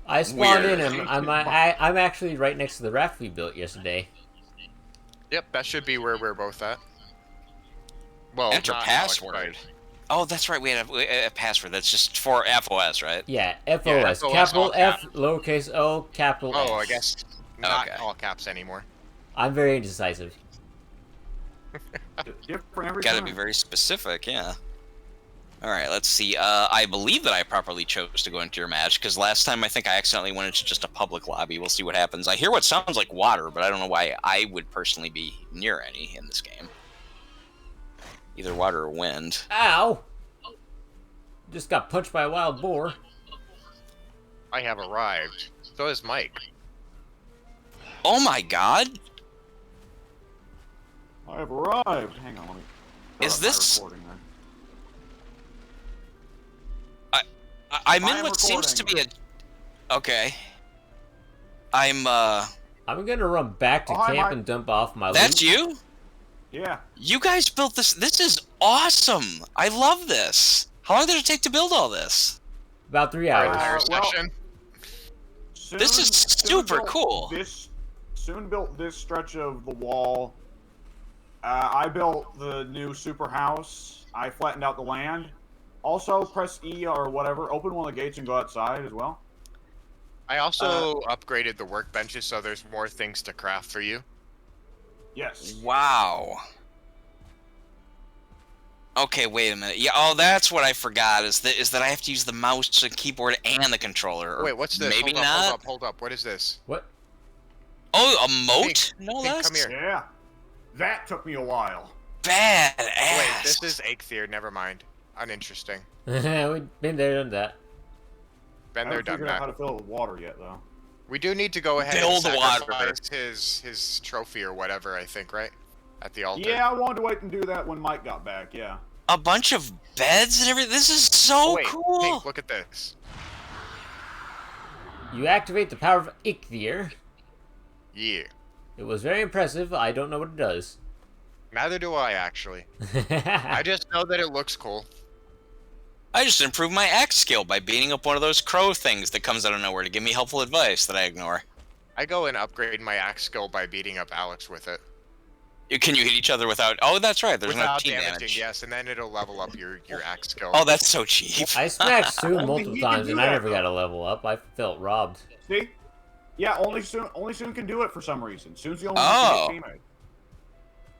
I spawned in Weird. him. I'm actually right next to the raft we built yesterday. Yep, that should be where we're both at. Well, Enter not password. Alex, Oh, that's right. We had a password. That's just for FOS, right? Yeah, Yeah, FOS. FOS, Capital all F, caps. lowercase o, capital Oh, I S. guess not Okay. all caps anymore. I'm very indecisive. Different every Got to time. be very specific, yeah. All right, let's see. I believe that I properly chose to go into your match, because last time I think I accidentally went into just a public lobby. We'll see what happens. I hear what sounds like water, but I don't know why I would personally be near any in this game. Either water or wind. Ow! Just got punched by a wild boar. I have arrived. So has Mike. Oh my god! I have arrived. Hang on, let me. Is start my this- recording then. I'm I in am what seems to be recording. a... Okay. I'm, I'm gonna run back to Oh, hi, camp Mike. and dump off my That's loot. you? Yeah. You guys built this. This is awesome. I love this. How long did it take to build all this? About 3 Our hours. entire well- session. This is super built cool. Soon built this stretch of the wall. I built the new super house. I flattened out the land. Also, press E or whatever. Open one of the gates and go outside as well. I also upgraded the workbenches so there's more things to craft for you. Yes. Wow. Okay, wait a minute. Yeah, oh, that's what I forgot. Is that I have to use the mouse and keyboard and the controller. Or Wait, what's this? Maybe hold not. Up, hold up. What is this? What? Oh, a moat? No Pink, less. come here. Yeah. That took me a while. Badass. Wait, this is Eikthyr. Never mind. Uninteresting. We've been there, done that. Been I there, haven't done figured out how that. to fill it with water yet, though. We do need to go ahead Build and water. sacrifice his trophy or whatever, I think, right? At the altar. Yeah, I wanted to wait and do that when Mike got back. Yeah. A bunch of beds and everything. This is so Wait, cool. Pink, look at this. You activate the power of Eikthyr. Yeah. It was very impressive. I don't know what it does. Neither do I, actually. I just know that it looks cool. I just improved my axe skill by beating up one of those crow things that comes out of nowhere to give me helpful advice that I ignore. I go and upgrade my axe skill by beating up Alex with it. Can you hit each other without... Oh, that's right. There's no Without team damaging, damage. yes, and then it'll level up your axe skill. Oh, that's so cheap. I smacked Sue Only multiple he can times do and I that, never though. got a level up. I felt robbed. See? Yeah, only Soon can do it for some reason. Soon's the only Oh. one who can get teammate.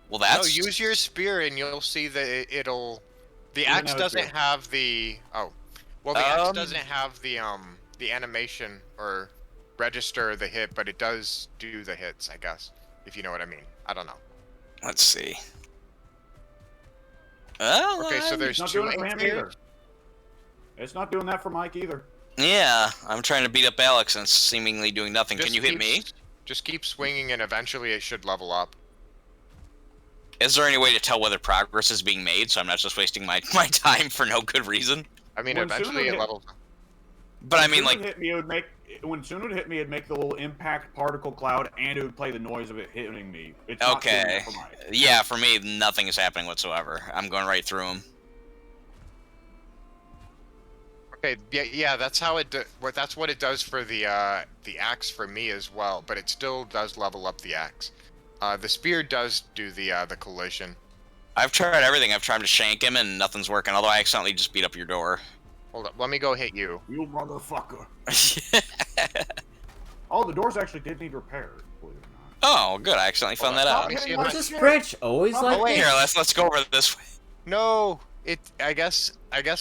Well, No, that's... use your spear and you'll see that it'll... The Even axe though it's doesn't good. have the... Oh. Well, the axe Um, doesn't have the animation or register the hit, but it does do the hits, I guess. If you know what I mean. I don't know. Let's see. Well, Okay, so there's It's not two doing it for him Eikthyrs. either. It's not doing that for Mike either. Yeah, I'm trying to beat up Alex and it's seemingly doing nothing. Can Just you hit keep- me? Just keep swinging and eventually it should level up. Is there any way to tell whether progress is being made so I'm not just wasting my time for no good reason? I mean, When eventually Soon it hit- levels up. But I When mean, Soon like... would hit me, it would make when Soon would hit me, it'd make the little impact particle cloud, and it would play the noise of it hitting me. It's not doing Okay. that for Mike. Yeah, for me, nothing is happening whatsoever. I'm going right through him. Okay, yeah, that's how it. That's what it does for the axe for me as well. But it still does level up the axe. The spear does do the collision. I've tried everything. I've tried to shank him and nothing's working, although I accidentally just beat up your door. Hold up, let me go hit you. You motherfucker. Oh, the doors actually did need repaired. Believe it or not. Oh, good. I accidentally found that Hold on. out. Let me see if Was I- this French always Oh, like wait. this? Here, let's go over this way. No, I guess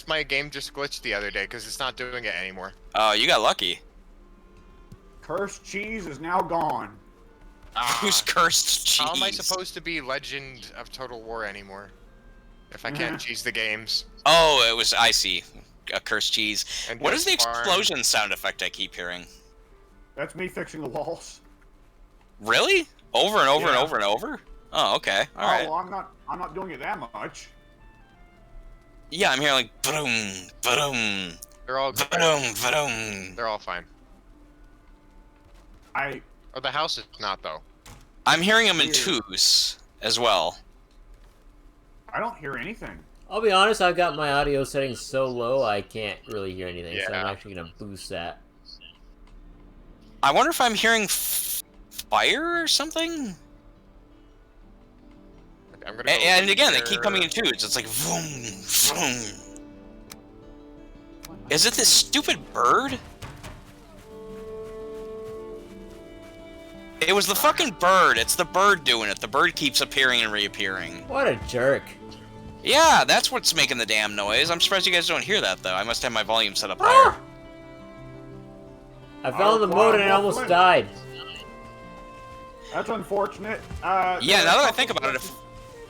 my game just glitched the other day because it's not doing it anymore. Oh, you got lucky. Cursed cheese is now gone. Who's cursed cheese? How am I supposed to be Legend of Total War anymore if I can't cheese the games? Oh, it was... I see. A cursed cheese. And What is the just farm? explosion sound effect I keep hearing? That's me fixing the walls. Really? Over and over and Yeah. over and over? Oh, okay. Oh, Alright. well, I'm not doing it that much. Yeah, I'm hearing like... Ba-dum, ba-dum, They're all ba-dum, ba-dum. they're all fine. I Oh, the house is not though. I'm hearing them in Weird. twos as well. don't hear anything. I'll be honest, I've got my audio settings so low I can't really hear anything, so I'm Yeah. actually gonna boost that. I wonder if I'm hearing fire or something? Okay, I'm gonna go And again, they there. keep coming in twos. It's like vroom, vroom. Is it this stupid bird? It was the fucking bird. It's the bird doing it. The bird keeps appearing and reappearing. What a jerk. Yeah, that's what's making the damn noise. I'm surprised you guys don't hear that, though. I must have my volume set up higher. I fell in the moat and I almost died. That's unfortunate. Yeah, now that I think about it,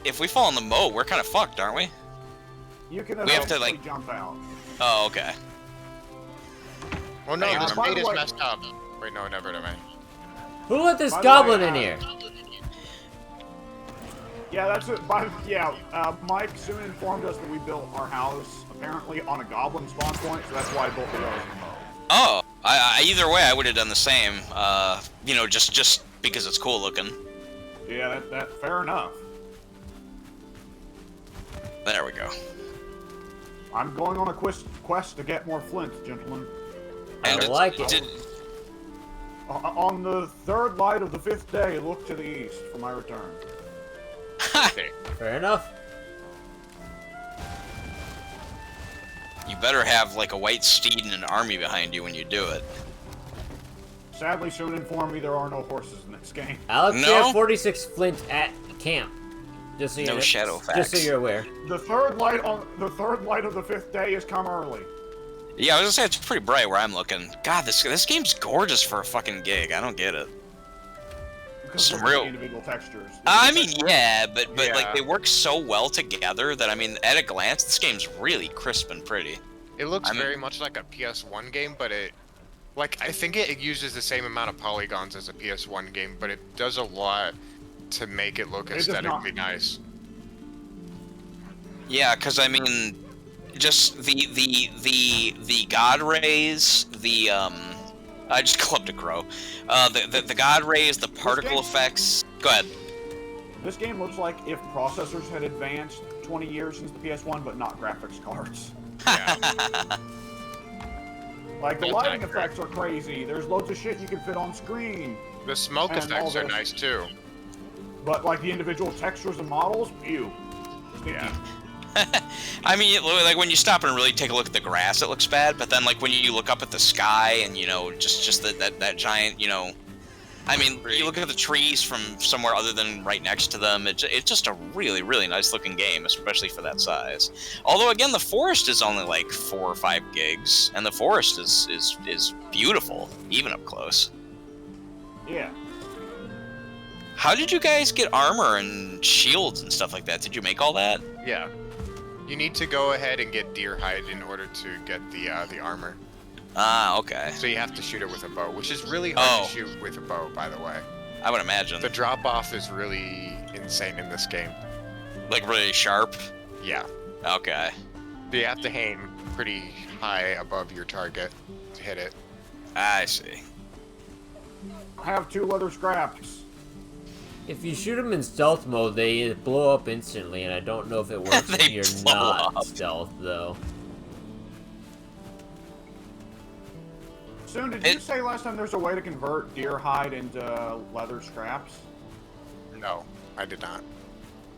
if we fall in the moat, we're kind of fucked, aren't we? you can we have to, eventually like- jump out. Oh, okay. Oh no, Hey, this by the gate is way- messed up. Wait, no, never mind. Who let this By the goblin way, in here? Yeah, that's it. Mike soon informed us that we built our house apparently on a goblin spawn point, so that's why I built the walls in the moat. Oh, either way, I would have done the same. You know, just because it's cool looking. Yeah, that fair enough. There we go. I'm going on a quest to get more flint, gentlemen. And I like it. On the third light of the 5th day, look to the east for my return. Okay. Fair enough. You better have like a white steed and an army behind you when you do it. Sadly, soon informed me there are no horses in this game. Alex, you No? have 46 flint at camp. Just so No you're, shadow Just so facts. you're aware. The third light of the 5th day has come early. Yeah, I was gonna say it's pretty bright where I'm looking. God, this game's gorgeous for a fucking gig. I don't get it. Because Some of the real- individual textures. I mean, yeah, but Yeah. like they work so well together that I mean, at a glance, this game's really crisp and pretty. It looks I mean- very much like a PS1 game, but I think it uses the same amount of polygons as a PS1 game, but it does a lot to make it look It does not. aesthetically nice. Yeah, because I mean, just the god rays, I just clubbed a crow. The god rays, the particle game- effects. Go ahead. This game looks like if processors had advanced 20 years since the PS1, but not graphics cards. Yeah. Like, the That's lighting accurate. effects are crazy. There's loads of shit you can fit on screen. The smoke And all effects are this. nice too. But, like, the individual textures and models, ew. Stinky. Yeah. I mean, like when you stop and really take a look at the grass, it looks bad. But then, like when you look up at the sky and you know, just that giant, you know, I mean, you look at the trees from somewhere other than right next to them. It's just a really nice looking game, especially for that size. Although again, the forest is only like 4 or 5 gigs, and the forest is beautiful, even up close. Yeah. How did you guys get armor and shields and stuff like that? Did you make all that? Yeah. You need to go ahead and get deer hide in order to get the armor. Ah, okay. So you have to shoot it with a bow, which is really hard to shoot with a bow, by the way. I would imagine. The drop off is really insane in this game. Like really sharp. Yeah. Okay. So you have to aim pretty high above your target to hit it. I see. I have 2 leather scraps. If you shoot them in stealth mode, they blow up instantly, and I don't know if it works They if you're blow not up. stealth, though. Soon, did you say last time there's a way to convert deer hide into leather scraps? No, I did not.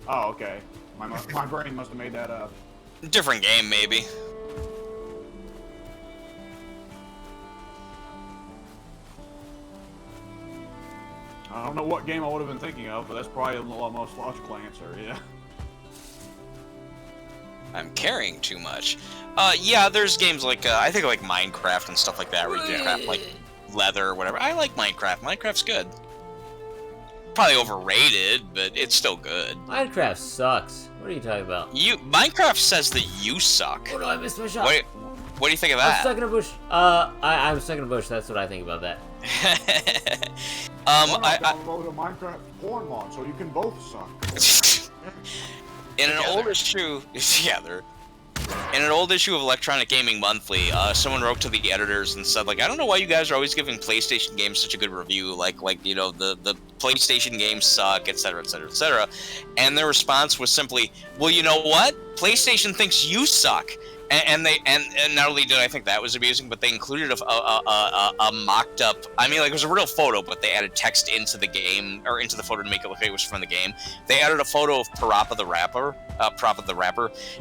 Oh, okay. My brain must have made that up. Different game, maybe. I don't know what game I would have been thinking of, but that's probably the most logical answer, yeah. I'm carrying too much. Yeah, there's games like, I think like Minecraft and stuff like that, where you can craft like leather or whatever. I like Minecraft. Minecraft's good. Probably overrated, but it's still good. Minecraft sucks. What are you talking about? Minecraft says that you suck. Oh no, I missed my shot. What do you think of I'm that? stuck in a bush. I'm stuck in a bush. That's what I think about that. Why not download a Minecraft porn mod so you can both suck? In an Together. old issue, yeah, in an old issue of Electronic Gaming Monthly, someone wrote to the editors and said, like, I don't know why you guys are always giving PlayStation games such a good review, like you know, the PlayStation games suck, etc., etc., etc. And their response was simply, well, you know what? PlayStation thinks you suck. And not only did I think that was amusing, but they included a mocked up. I mean, like, it was a real photo, but they added text into the game or into the photo to make it look like it was from the game. They added a photo of Parappa the rapper,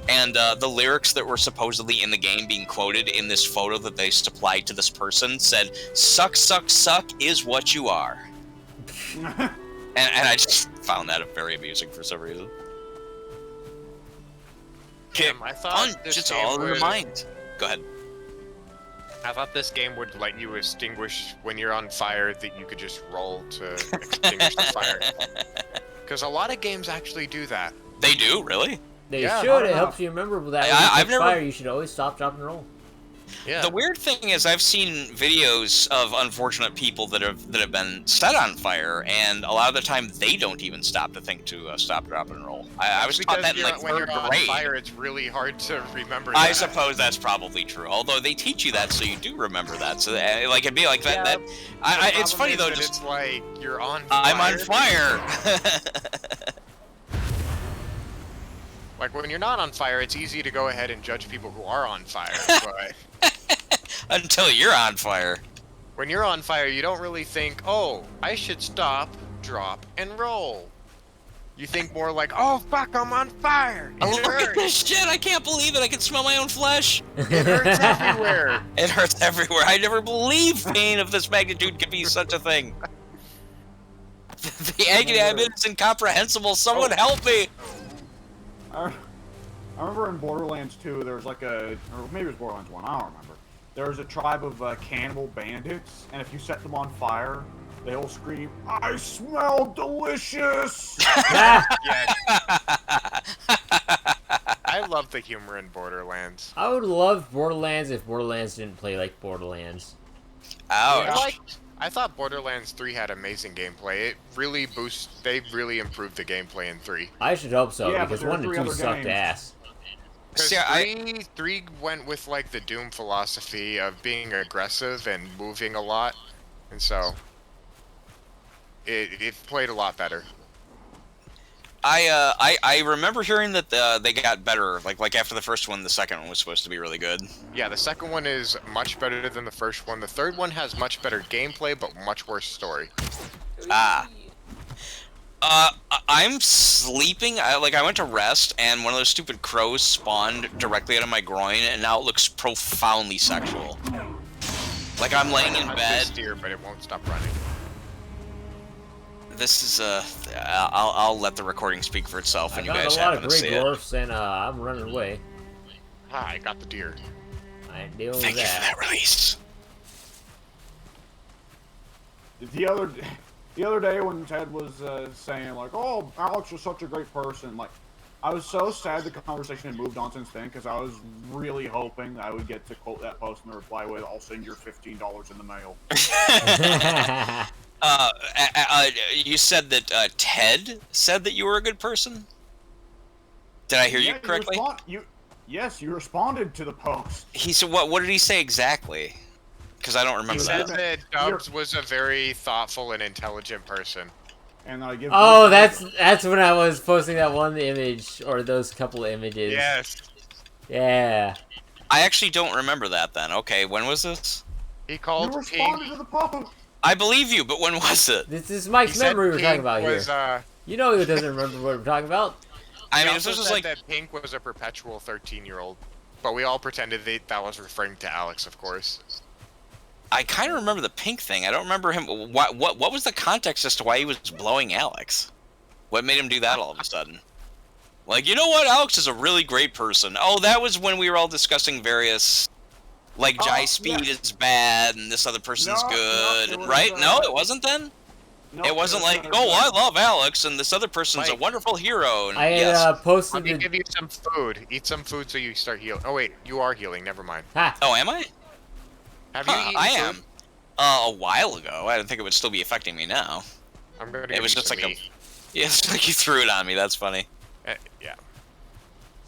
and the lyrics that were supposedly in the game being quoted in this photo that they supplied to this person said, "Suck, suck, suck is what you are." and I just found that very amusing for some reason. I thought this just game all in would, your mind. Go ahead. I thought this game would let you extinguish when you're on fire, that you could just roll to extinguish the fire. Because a lot of games actually do that. They do, really? They Yeah, should. It helps you remember that when you I've catch never- fire, you should always stop, drop, and roll. Yeah. The weird thing is, I've seen videos of unfortunate people that have been set on fire, and a lot of the time they don't even stop to think to stop, drop, and roll. I was taught that in like when third you're on grade. fire, it's really hard to remember. I that. suppose that's probably true. Although they teach you that, so you do remember that. So like it'd be like that. Yeah, That it's problem funny is though. that Just it's like you're on fire. I'm on fire. Like when you're not on fire, it's easy to go ahead and judge people who are on fire. But Until you're on fire. when you're on fire, you don't really think, "Oh, I should stop, drop, and roll." You think more like, "Oh fuck, I'm on fire! Oh, It look at hurts! this shit! I can't believe it! I can smell my own flesh! It hurts everywhere!" It hurts everywhere. I never believed pain of this magnitude could be such a thing. The agony I'm in is incomprehensible. Someone help me! I remember in Borderlands 2, there was like or maybe it was Borderlands 1, I don't remember. There was a tribe of cannibal bandits, and if you set them on fire, they all scream, "I smell delicious!" Yes. I love the humor in Borderlands. I would love Borderlands if Borderlands didn't play like Borderlands. Ouch. I thought Borderlands 3 had amazing gameplay. It really they really improved the gameplay in 3. I should hope so, Yeah, but because there are 1 and 3 2 other sucked games. ass. Because See, 3 went with like the Doom philosophy of being aggressive and moving a lot, and so it played a lot better. I remember hearing that they got better. Like after the first one, the second one was supposed to be really good. Yeah, the second one is much better than the first one. The third one has much better gameplay, but much worse story. I'm sleeping. I went to rest, and one of those stupid crows spawned directly out of my groin, and now it looks profoundly sexual. Like I'm laying in I'm bed. pissed here, but it won't stop running. This is I'll let the recording speak for itself, and I you found guys a lot happen of to gray see it. dwarfs, and I'm running away. Ah, I got the deer. I ain't dealing Thank with you for that. that release. The other day when Ted was saying like, "Oh, Alex is such a great person," like, I was so sad the conversation had moved on since then, because I was really hoping I would get to quote that post in the reply with, "I'll send your $15 in the mail." You said that Ted said that you were a good person? Did I hear you correctly? Yes, you responded to the post. He said, what did he say exactly? Because I don't remember He that. said that Dubs was a very thoughtful and intelligent person. And I give. Oh, that's when I was posting that one image, or those couple images. Yes. Yeah. I actually don't remember that then. Okay, when was this? He called You responded Pink. to the pop-up. I believe you, but when was it? This is Mike's He said memory we're talking Pink about was, here. You know who doesn't remember what we're talking about? I he mean, also this was said like... that Pink was a perpetual 13-year-old, but we all pretended that was referring to Alex, of course. I kind of remember the Pink thing. I don't remember him... What was the context as to why he was blowing Alex? What made him do that all of a sudden? Like, you know what? Alex is a really great person. Oh, that was when we were all discussing various... Like, Jai Speed is bad, and this other person's good, right? No, it wasn't then? No, It wasn't like, oh, I love Alex, and this other person's a Mike. wonderful hero. And I had yes. Let posted me the... give you some food. Eat some food so you start healing. Oh wait, you are healing. Never mind. Ha! Oh, am I? Have you eaten I food? am. A while ago. I didn't think it would still be affecting me now. I'm gonna. It was give you just some like meat. Yeah, it's like you threw it on me. That's funny. Yeah.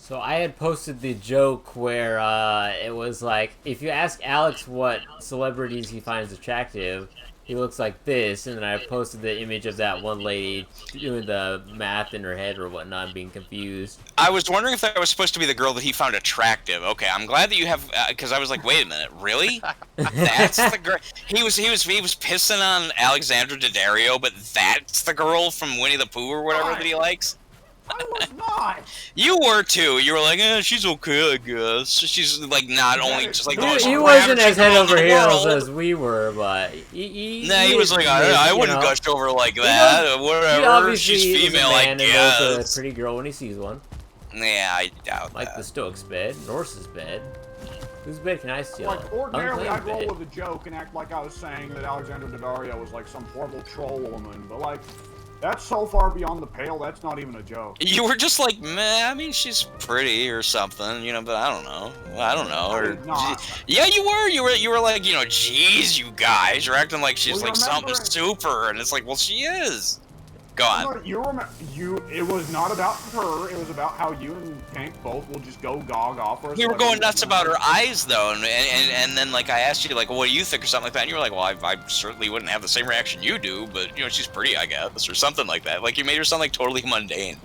So I had posted the joke where it was like, if you ask Alex what celebrities he finds attractive, he looks like this, and then I posted the image of that one lady doing the math in her head or whatnot, being confused. I was wondering if that was supposed to be the girl that he found attractive. Okay, I'm glad that you have, because I was like, wait a minute, really? That's the girl. He was pissing on Alexandra Daddario, but that's the girl from Winnie the Pooh or whatever that he likes. I was not. You were too. You were like, she's okay, I guess. She's like not only just like He wasn't as head over heels as we were, but he was like, I wouldn't gush over like that. Whatever. She's female, I guess. He goes to a pretty girl when he sees one. Yeah, I doubt like that. the Stoics' bed, Norse's bed. Whose bed can I steal? Like, ordinarily, I'd roll bed. with a joke and act like I was saying that Alexandra Daddario was like some horrible troll woman, but like, that's so far beyond the pale, that's not even a joke. You were just like, meh, I mean, she's pretty or something, you know, but I don't know. I don't know. Or, yeah, you were. You were like, you know, geez, you guys, you're acting like she's like something super, and it's like, well, she is. Go on. It was not about her. It was about how you and Pink both will just go gog off. Or you were going nuts about her eyes, though, and then like I asked you like, well, what do you think or something like that, and you were like, well, I certainly wouldn't have the same reaction you do, but you know, she's pretty, I guess, or something like that. Like you made her sound like totally mundane.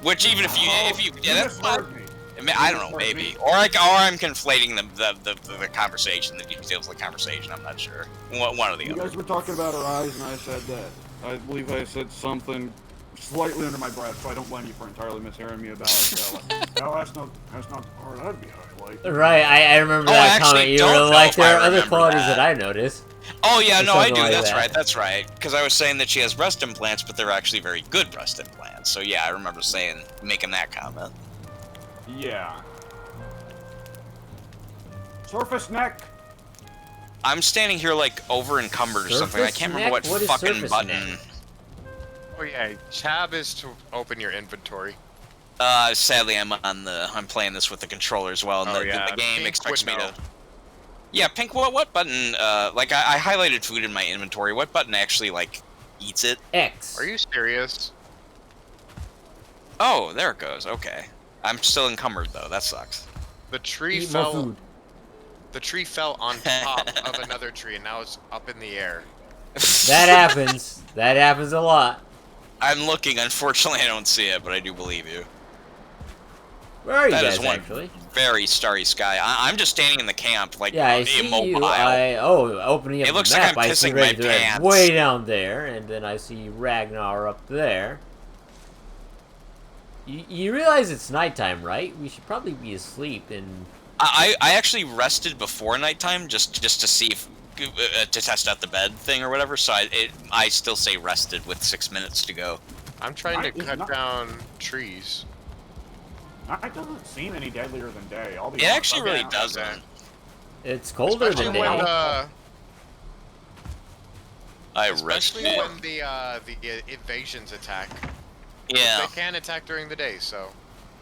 Which even if you yeah, that's not. I don't know, maybe, or I'm conflating the conversation, the details of the conversation. I'm not sure. One or the other. You guys were talking about her eyes, and I said that. I believe I said something slightly under my breath, so I don't blame you for entirely mishearing me about it. No, that's not the part I'd be highlighting. Right, I remember that comment. You were like, there are other qualities that I noticed. Oh yeah, no, I do. Like that's right. Because I was saying that she has breast implants, but they're actually very good breast implants. So yeah, I remember making that comment. Yeah. Surface neck. I'm standing here like over encumbered or something. I can't remember what fucking button. Neck? Oh yeah, tab is to open your inventory. Sadly, I'm playing this with the controller as well, and the game Pink expects me to. Yeah, Pink. What button? Like I highlighted food in my inventory. What button actually like eats it? X. Are you serious? Oh, there it goes. Okay, I'm still encumbered though. That sucks. The tree fell. The tree fell on top of another tree, and now it's up in the air. That happens. That happens a lot. I'm looking. Unfortunately, I don't see it, but I do believe you. Where are you that guys, is one actually? Very starry sky. I'm just standing in the camp, like I see immobile. Opening up It looks the map, like I'm I see pissing my Red pants. way down there, and then I see Ragnar up there. You realize it's nighttime, right? We should probably be asleep and... I actually rested before nighttime just to see if to test out the bed thing or whatever. So I still say rested with 6 minutes to go. I'm trying to cut down trees. Night doesn't seem any deadlier than day. I'll be it honest. actually really doesn't. It's colder than day. Especially when the invasions attack. Yeah. They can attack during the day, so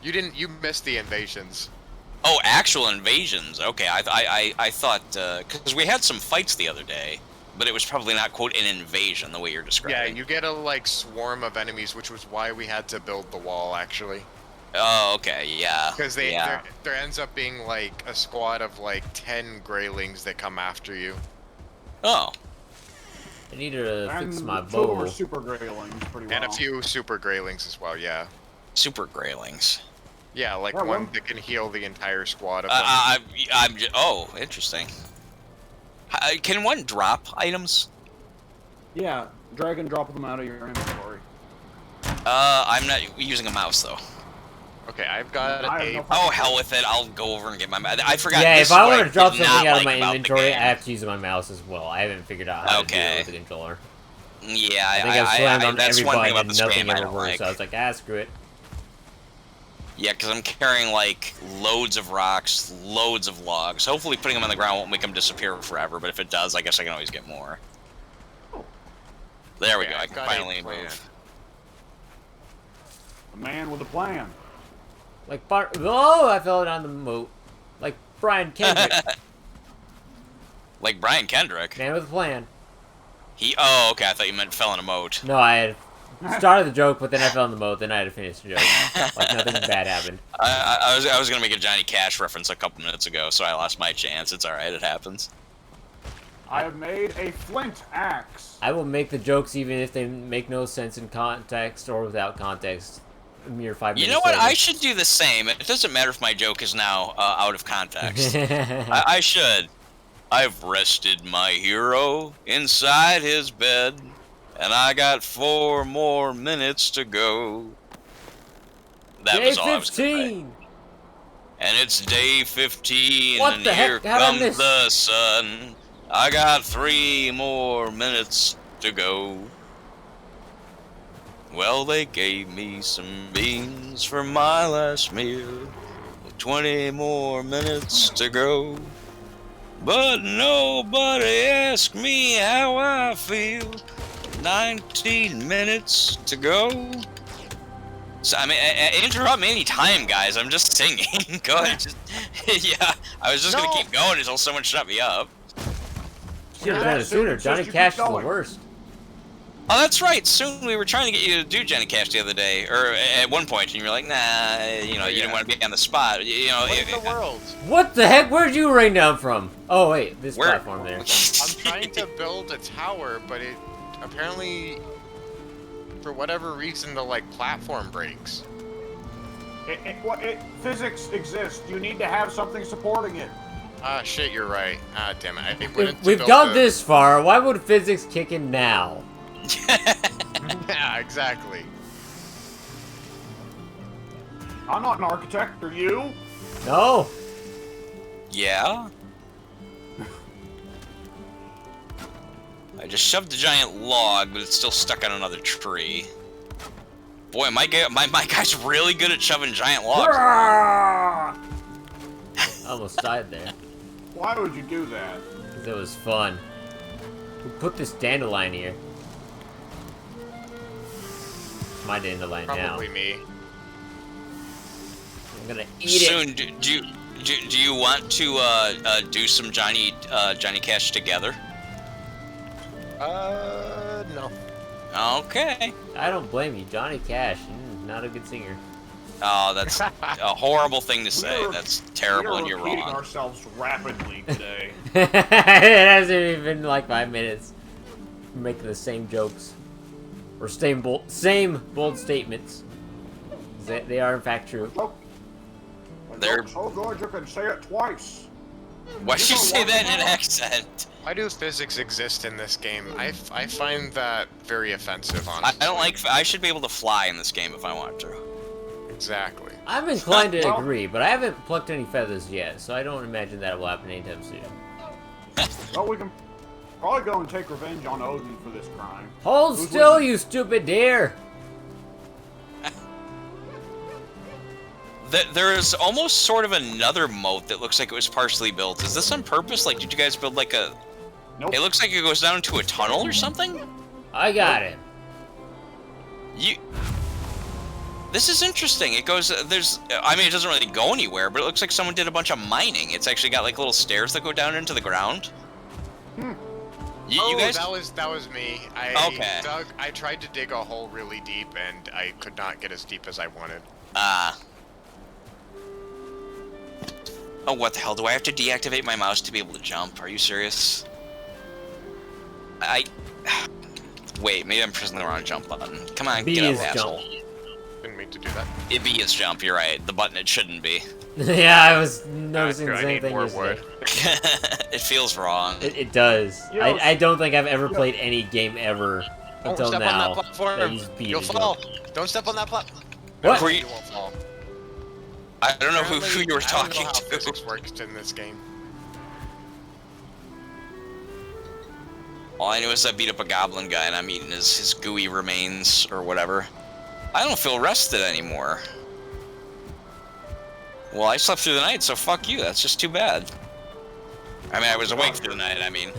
you missed the invasions. Oh, actual invasions. Okay, I thought because we had some fights the other day, but it was probably not quote an invasion the way you're describing. Yeah, you get a like swarm of enemies, which was why we had to build the wall actually. Oh, okay, yeah. Because there ends up being like a squad of like 10 greylings that come after you. Oh. I need to fix my Two bow. super greylings, pretty well. And a few super greylings as well, yeah. Super greylings. Yeah, like one that can heal the entire squad of them. Oh, interesting. Can one drop items? Yeah, drag and drop them out of your inventory. I'm not using a mouse though. Okay, I've got a... Oh, hell with it. I'll go over and get my mouse. I forgot. Yeah, if I want to drop something out of my about inventory, I have to use my mouse as well. I haven't figured out how to do it with the controller. Yeah, I think I've slammed on that's every one thing button about and this game nothing I ever don't works, like. so I was like, screw it. Yeah, because I'm carrying, like, loads of rocks, loads of logs. Hopefully putting them on the ground won't make them disappear forever, but if it does, I guess I can always get more. There we go, I can finally move. A man with a plan. Like, oh, I fell down the moat. Like Brian Kendrick. Like Brian Kendrick? Man with a plan. Oh, okay, I thought you meant fell in a moat. No, I had started the joke, but then I fell in the moat. Then I had to finish the joke. Like nothing bad happened. I was gonna make a Johnny Cash reference a couple minutes ago, so I lost my chance. It's all right. It happens. I have made a flint axe. I will make the jokes even if they make no sense in context or without context. A mere 5 minutes. You know what? later. I should do the same. It doesn't matter if my joke is now out of context. I should. I've rested my hero inside his bed, and I got 4 more minutes to go. That Day was all I was gonna say. 15. And it's day 15, What and the here heck? How'd I comes miss? the sun. I got 3 more minutes to go. Well, they gave me some beans for my last meal. 20 more minutes to go. But nobody asked me how I feel. 19 minutes to go. So, I mean, interrupt me anytime, guys. I'm just singing. Go ahead. Yeah, I was just gonna keep going until someone shut me up. Should have done it sooner. Johnny Cash is the worst. Oh, that's right. Soon we were trying to get you to do Johnny Cash the other day, or at one point, and you were like, "Nah, you know, you didn't want to be on the spot." You know, What in the world? What the heck? Where'd you rain down from? Oh wait, this Where- platform there. I'm trying to build a tower, but it apparently, for whatever reason, the platform breaks. Physics exists. You need to have something supporting it. Ah, shit, you're right. Ah, damn it. I went to We've build gone a- this far. Why would physics kick in now? Yeah, exactly. I'm not an architect. Are you? No. Yeah. I just shoved a giant log, but it's still stuck on another tree. Boy, my guy's really good at shoving giant logs. I almost died there. Why would you do that? Because it was fun. Who put this dandelion here? It's my dandelion Probably now. me. I'm gonna eat Soon, it. do you want to do some Johnny Cash together? No. Okay. I don't blame you. Johnny Cash, not a good singer. Oh, that's a horrible thing to say. That's terrible, and We you're are repeating wrong. ourselves rapidly today. It hasn't even been like 5 minutes. We're making the same jokes. Or same bold statements. They are in fact true. Oh, They're- so good you can say it twice. Why'd you say that in an accent? Why do physics exist in this game? I find that very offensive, I honestly. don't like. I should be able to fly in this game if I want to. Exactly. I'm inclined to Well- agree, but I haven't plucked any feathers yet, so I don't imagine that will happen anytime soon. Well, we can probably go and take revenge on Odin for this crime. Hold Who's still, with you? you stupid deer! There is almost sort of another moat that looks like it was partially built. Is this on purpose? Like, did you guys build like a... Nope. It looks like it goes down into a tunnel or something? I got it. This is interesting. It goes... I mean, it doesn't really go anywhere, but it looks like someone did a bunch of mining. It's actually got like little stairs that go down into the ground. You guys... that was me. Okay. I tried to dig a hole really deep, and I could not get as deep as I wanted. Oh, what the hell? Do I have to deactivate my mouse to be able to jump? Are you serious? Wait, maybe I'm pressing the wrong jump button. Come on, B get up, is asshole. jump. Didn't mean to do that. B is jump, you're right. The button it shouldn't be. Yeah, I was noticing the I same need thing more yesterday. wood. It feels wrong. It does. Yo, I don't think I've ever played any game ever Don't until step now on that platform. that uses B You'll to fall. jump. Don't step on that platform. What? Were You you- won't fall. I don't know who Apparently, you were I don't talking know how to. physics works in this game. All I know is I beat up a goblin guy and I'm eating his gooey remains or whatever. I don't feel rested anymore. Well, I slept through the night, so fuck you. That's just too bad. I mean, I was awake through the night, I mean.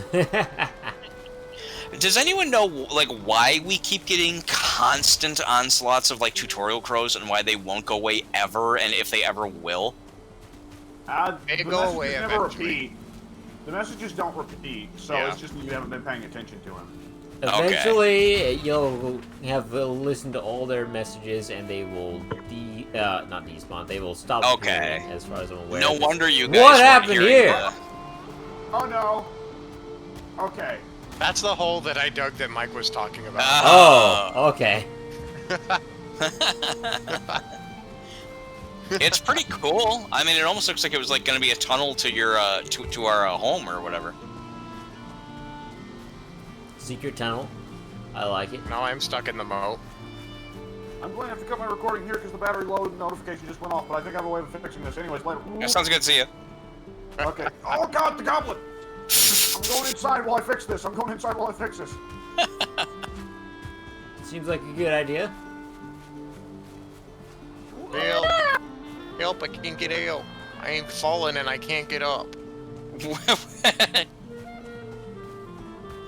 Does anyone know, like, why we keep getting constant onslaughts of, like, tutorial crows and why they won't go away ever, and if they ever will? They The go messages away never eventually. repeat. The messages don't repeat, so Yeah. it's just you haven't been paying attention to them. Eventually, you'll have listened to all their messages, and they will not despawn. They will stop. Okay. Tweeting, as far as I'm aware. No wonder you guys. What weren't happened hearing here? Oh no. Okay. That's the hole that I dug that Mike was talking about. Oh, okay. It's pretty cool. I mean, it almost looks like it was like going to be a tunnel to your to our home or whatever. Secret tunnel. I like it. Now I'm stuck in the moat. I'm going to have to cut my recording here because the battery load notification just went off, but I think I have a way of fixing this. Anyways, later. That sounds good. See ya. Okay. Oh god, the goblin! I'm going inside while I fix this. Seems like a good idea. Help! Help! I can't get out. I ain't falling and I can't get up.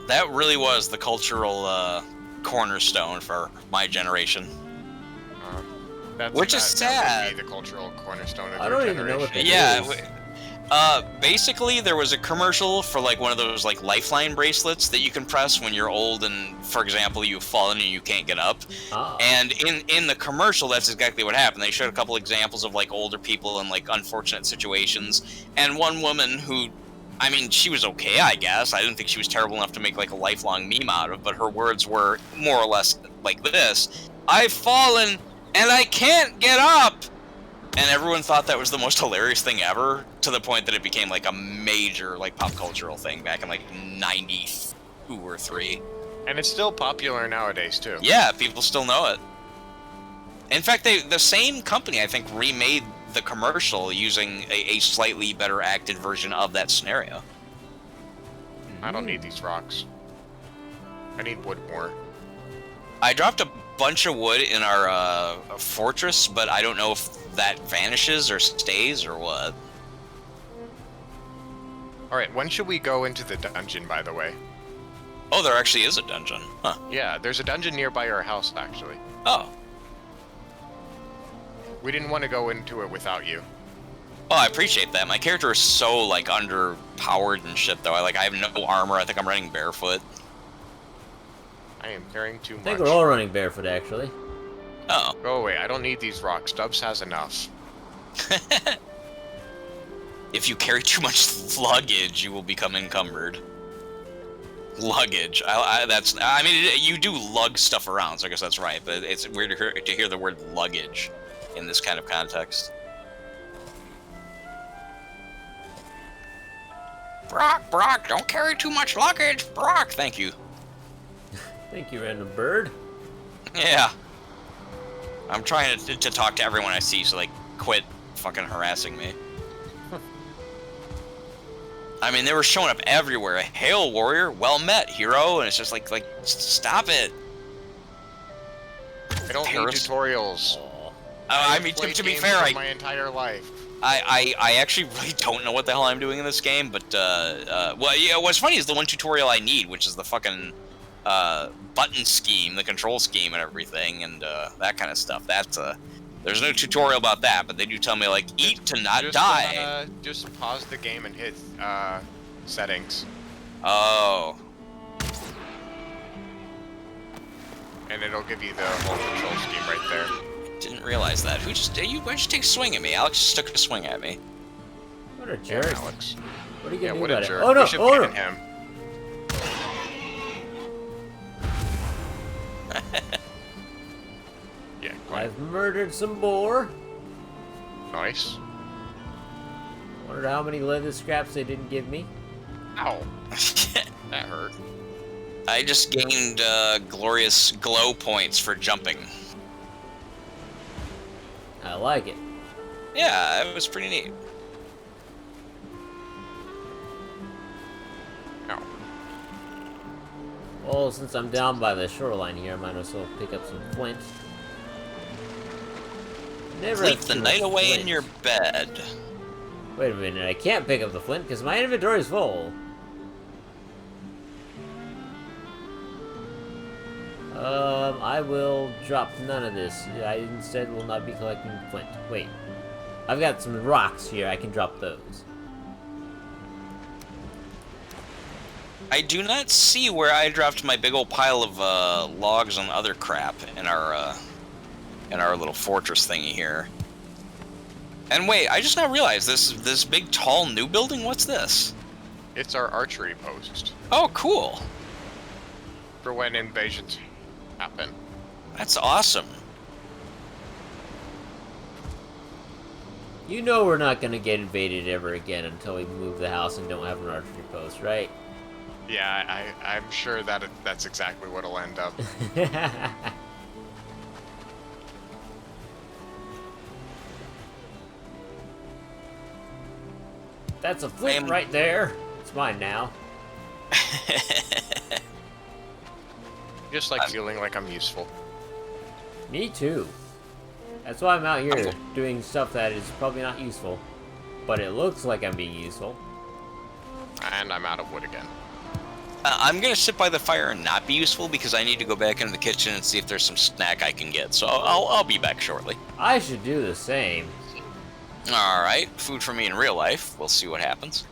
That really was the cultural cornerstone for my generation. Which is sad. That would be the cultural cornerstone of I your don't even know generation. what that is. Basically, there was a commercial for like one of those like lifeline bracelets that you can press when you're old and, for example, you've fallen and you can't get up. Ah. And in the commercial, that's exactly what happened. They showed a couple examples of like older people in like unfortunate situations, and one woman who, I mean, she was okay, I guess. I didn't think she was terrible enough to make like a lifelong meme out of, but her words were more or less like this: "I've fallen and I can't get up." And everyone thought that was the most hilarious thing ever, to the point that it became like a major like pop cultural thing back in like 92 or 3. And it's still popular nowadays too. Yeah, people still know it. In fact, the same company, I think, remade the commercial using a slightly better acted version of that scenario. I don't need these rocks. I need wood more. I dropped a bunch of wood in our fortress, but I don't know if that vanishes or stays or what. Alright, when should we go into the dungeon, by the way? Oh, there actually is a dungeon. Huh. Yeah, there's a dungeon nearby our house, actually. Oh. We didn't want to go into it without you. Oh, I appreciate that. My character is so, like, underpowered and shit, though. I have no armor. I think I'm running barefoot. I am carrying too I much. think we're all running barefoot, actually. Oh. Go away, I don't need these rocks. Stubbs has enough. If you carry too much luggage, you will become encumbered. Luggage. I mean, you do lug stuff around, so I guess that's right, but it's weird to hear the word luggage in this kind of context. Brock, don't carry too much luggage. Brock, thank you. Thank you, random bird. Yeah. I'm trying to talk to everyone I see, so, like, quit fucking harassing me. I mean, they were showing up everywhere. Hail, warrior. Well met, hero. And it's just like, stop it. I don't need tutorials. I mean, to be fair, my entire life. I actually really don't know what the hell I'm doing in this game, but, well, yeah, what's funny is the one tutorial I need, which is the fucking, button scheme, the control scheme and everything, and, that kind of stuff. That's, there's no tutorial about that, but they do tell me, like, eat to not die. Just pause the game and hit, settings. Oh. And it'll give you the whole control scheme right there. Didn't realize that. Why'd you take a swing at me? Alex just took a swing at me. What a jerk. Yeah, Alex. What are you Yeah, gonna what do a about jerk. it? Oh no! We should Oh ban no! him. Yeah, go ahead. I've murdered some boar. Nice. Wondered how many leather scraps they didn't give me. Ow. That hurt. I just gained glorious glow points for jumping. I like it. Yeah, it was pretty neat. Ow. Well, since I'm down by the shoreline here, I might as well pick up some flint. Never Sleep have the too night much away flint. in your bed. Wait a minute, I can't pick up the flint because my inventory is full. I will drop none of this. I instead will not be collecting flint. Wait. I've got some rocks here, I can drop those. I do not see where I dropped my big old pile of logs and other crap in our little fortress thingy here. And wait, I just now realized this big tall new building. What's this? It's our archery post Oh, cool. for when invasions happen. That's awesome. You know we're not gonna get invaded ever again until we move the house and don't have an archery post, right? Yeah, I'm sure that that's exactly what'll end up. That's a flint right there. It's mine now. Just like feeling like I'm useful. Me too. That's why I'm out here doing stuff that is probably not useful, but it looks like I'm being useful. And I'm out of wood again. I'm gonna sit by the fire and not be useful because I need to go back into the kitchen and see if there's some snack I can get. So I'll be back shortly. I should do the same. All right, food for me in real life. We'll see what happens.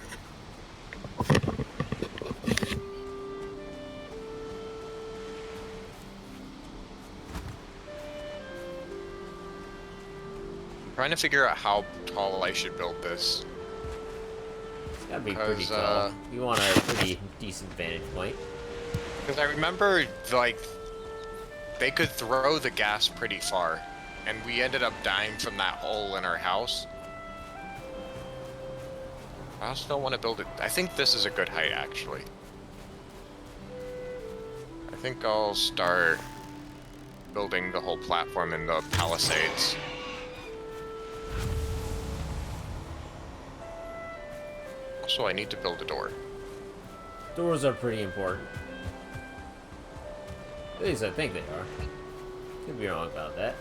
I'm trying to figure out how tall I should build this. It's gotta be pretty 'Cause, tall. You want a pretty decent vantage point. Because I remember, like, they could throw the gas pretty far, and we ended up dying from that hole in our house. I also don't want to build it. I think this is a good height, actually. I think I'll start building the whole platform in the palisades. Also, I need to build a door. Doors are pretty important. At least I think they are. Could be wrong about that.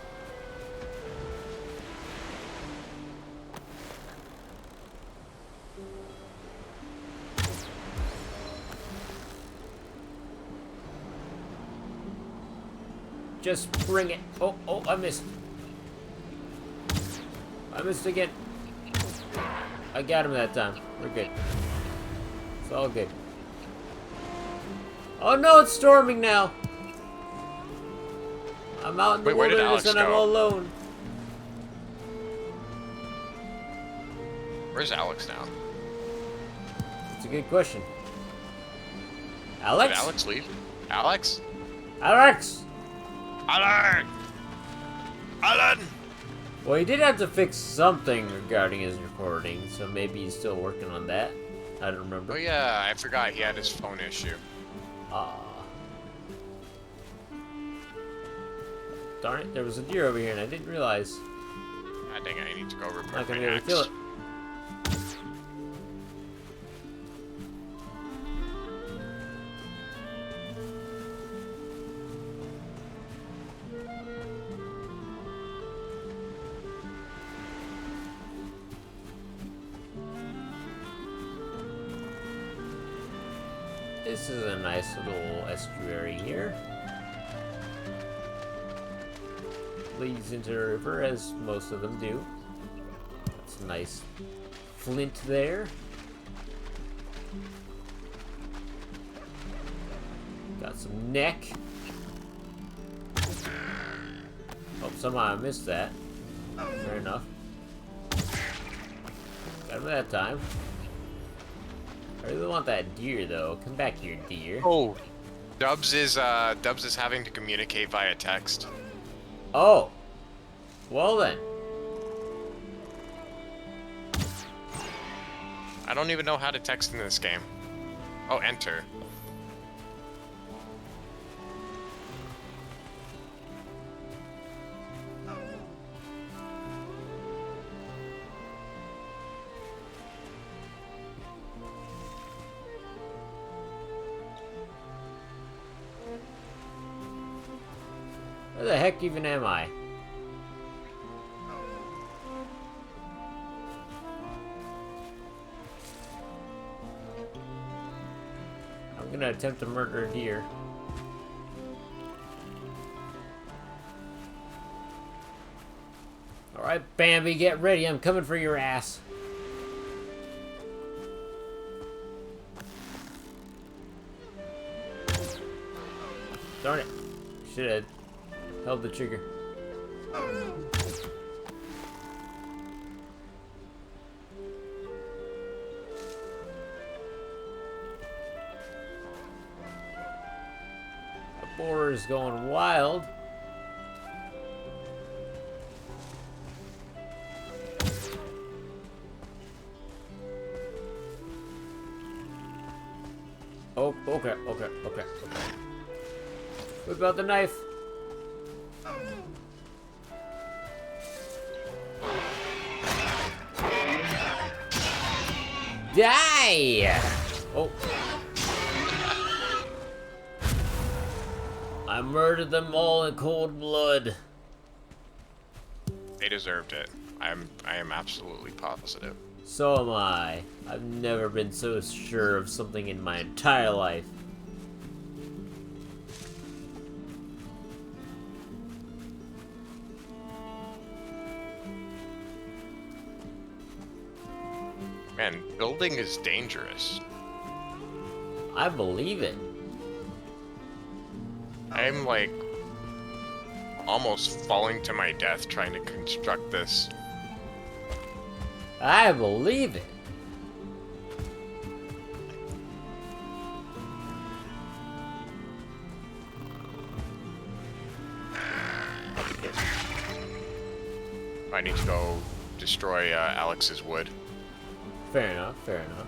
Just bring it. Oh, I missed. I missed again. I got him that time. We're good. It's all good. Oh no, it's storming now. I'm out in the Wait, where did wilderness Alex and I'm go? all alone. Where's Alex now? It's a good question. Alex? Did Alex leave? Alex? Alex! Alan! Alan! Well, he did have to fix something regarding his recording, so maybe he's still working on that. I don't remember. Oh yeah, I forgot he had his phone issue. Ah. Darn it, there was a deer over here and I didn't realize. Ah, dang it, I need to go report Not gonna my be able to kill axe. it. This is a nice little estuary here. Leads into the river, as most of them do. It's a nice flint there. Got some neck. Oh, somehow I missed that. Fair enough. Got him that time. I really want that deer, though. Come back here, deer. Oh, Dubs is having to communicate via text. Oh. Well then. I don't even know how to text in this game. Oh, enter. Where the heck even am I? I'm gonna attempt to murder a deer. Alright, Bambi, get ready. I'm coming for your ass. Darn it. Should have held the trigger. The boar is going wild. Oh, okay. What about the knife? Die! Oh. I murdered them all in cold blood. They deserved it. I am absolutely positive. So am I. I've never been so sure of something in my entire life. Man, building is dangerous. I believe it. I'm like almost falling to my death trying to construct this. I believe it. I need to go destroy Alex's wood. Fair enough, fair enough.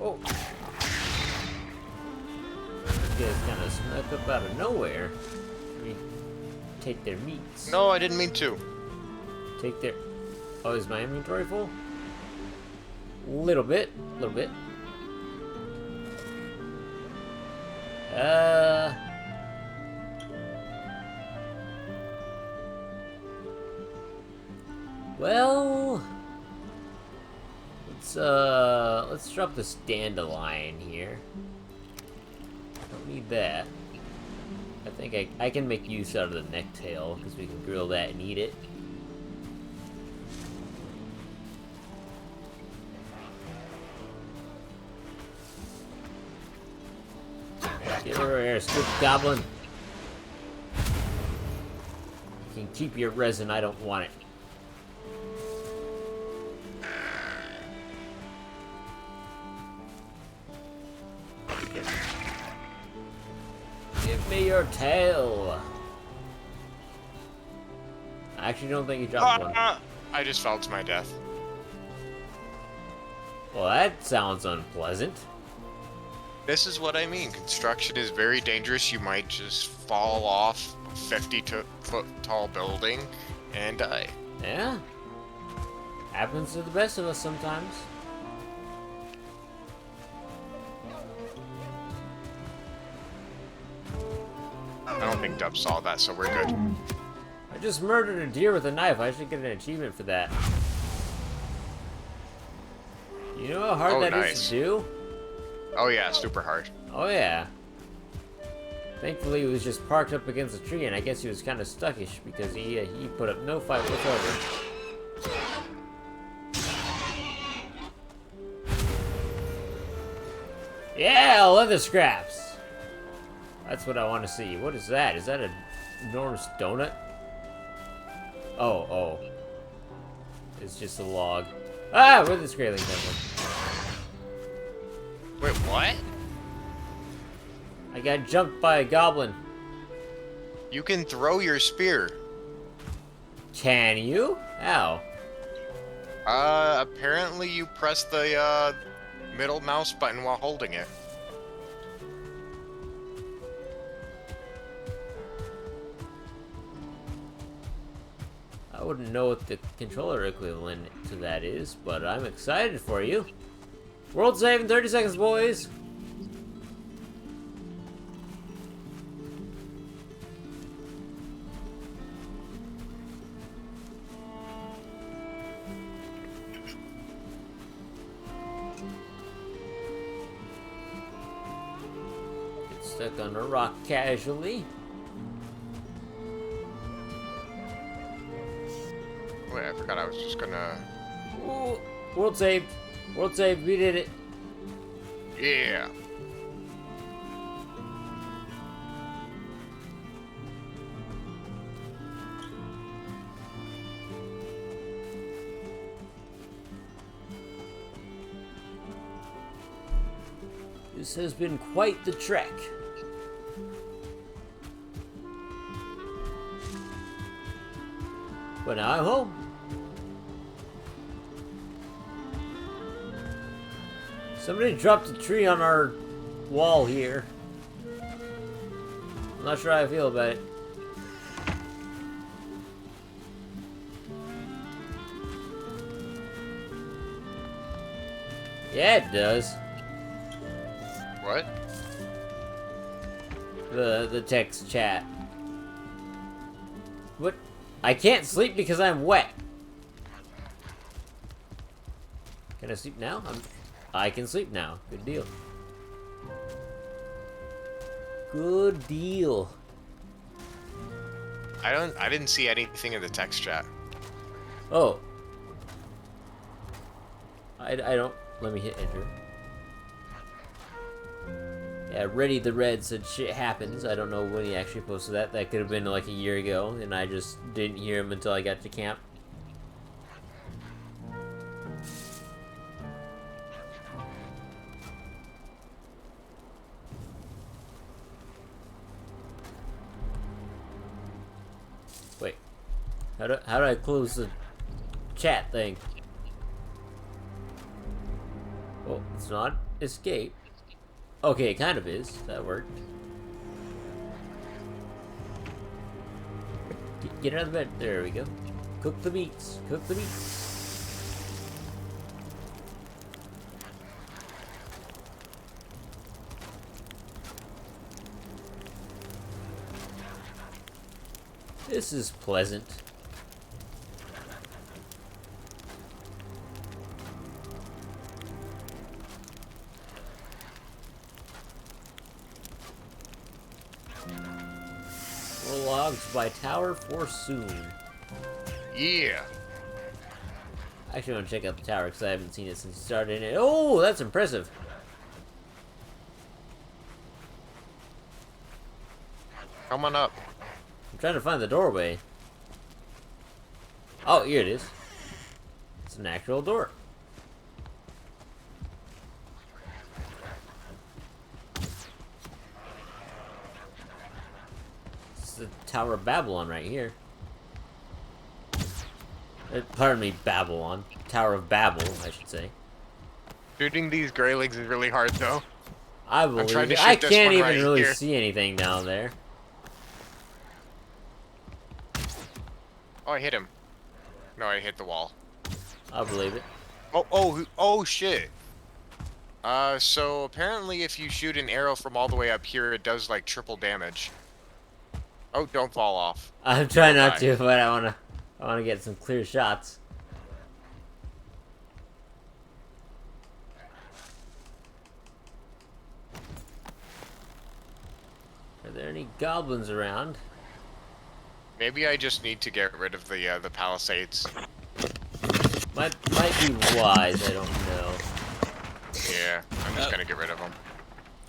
Oh. You guys kind of snuck up out of nowhere. I mean, take their meats. No, I didn't mean to. Take their... Oh, is my inventory full? Little bit. Well, let's drop the dandelion here. Don't need that. I think I can make use out of the necktail because we can grill that and eat it. Get over here, stupid goblin. You can keep your resin, I don't want it. Give me your tail. I actually don't think he dropped one. I just fell to my death. Well, that sounds unpleasant. This is what I mean. Construction is very dangerous. You might just fall off a 50-foot tall building and die. Yeah. Happens to the best of us sometimes. I don't think Dub saw that, so we're good. I just murdered a deer with a knife. I should get an achievement for that. You know how hard that is to do? Oh yeah, super hard. Oh yeah. Thankfully, he was just parked up against a tree, and I guess he was kind of stuckish because he put up no fight whatsoever. Yeah, leather scraps. That's what I want to see. What is that? Is that an enormous donut? Oh. It's just a log. Ah, where'd this grayling come from? Wait, what? I got jumped by a goblin. You can throw your spear. Can you? How? Apparently you press the, middle mouse button while holding it. I wouldn't know what the controller equivalent to that is, but I'm excited for you. World save in 30 seconds, boys! Get stuck on a rock casually. Wait, I forgot I was just gonna... Ooh, world saved. World saved. We did it. Yeah. This has been quite the trek. But now I'm home. Somebody dropped a tree on our wall here. I'm not sure how I feel about it. Yeah, it does. What? The text chat. What? I can't sleep because I'm wet. Can I sleep now? I can sleep now. Good deal. Good deal. I didn't see anything in the text chat. Oh. I don't. Let me hit enter. Yeah, Ready the Red said shit happens. I don't know when he actually posted that. That could have been like a year ago, and I just didn't hear him until I got to camp. Wait. How do I close the chat thing? Oh, it's not escape. Okay, it kind of is. That worked. Get out of bed. There we go. Cook the meats. Cook the meats. This is pleasant. Logs by tower for soon. Yeah. I actually want to check out the tower because I haven't seen it since it started. Oh, that's impressive. Come on up. I'm trying to find the doorway. Oh, here it is. It's an actual door. The Tower of Babylon right here. Pardon me, Babylon. Tower of Babel, I should say. Shooting these greylings is really hard, though. I believe trying to it. shoot I this can't one even right really here. see anything down there. Oh, I hit him. No, I hit the wall. I believe it. Oh, shit. So apparently if you shoot an arrow from all the way up here, it does, like, triple damage. Oh, don't fall off. I'm trying not die. to, but I wanna get some clear shots. Are there any goblins around? Maybe I just need to get rid of the palisades. Might be wise. I don't know. Yeah, I'm just gonna get rid of them.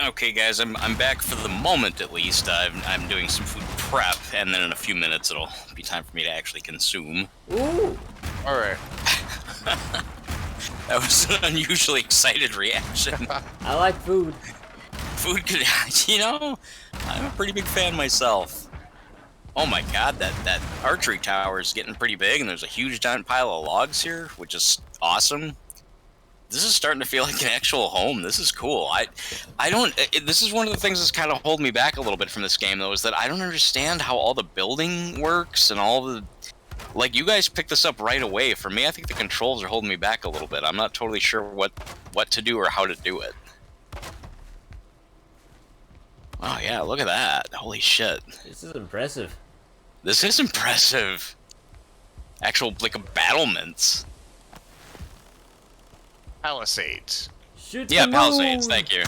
Okay, guys, I'm back for the moment at least. I'm doing some food prep, and then in a few minutes it'll be time for me to actually consume. Ooh! All right. That was an unusually excited reaction. I like food. Food could, you know, I'm a pretty big fan myself. Oh my god, that archery tower is getting pretty big, and there's a huge giant pile of logs here, which is awesome. This is starting to feel like an actual home. This is cool. This is one of the things that's kind of holding me back a little bit from this game, though, is that I don't understand how all the building works and all the... Like, you guys picked this up right away. For me, I think the controls are holding me back a little bit. I'm not totally sure what to do or how to do it. Oh, yeah, look at that. Holy shit. This is impressive. This is impressive. Actual, like, battlements. Palisades. Shoot Yeah, the palisades, moon! thank you.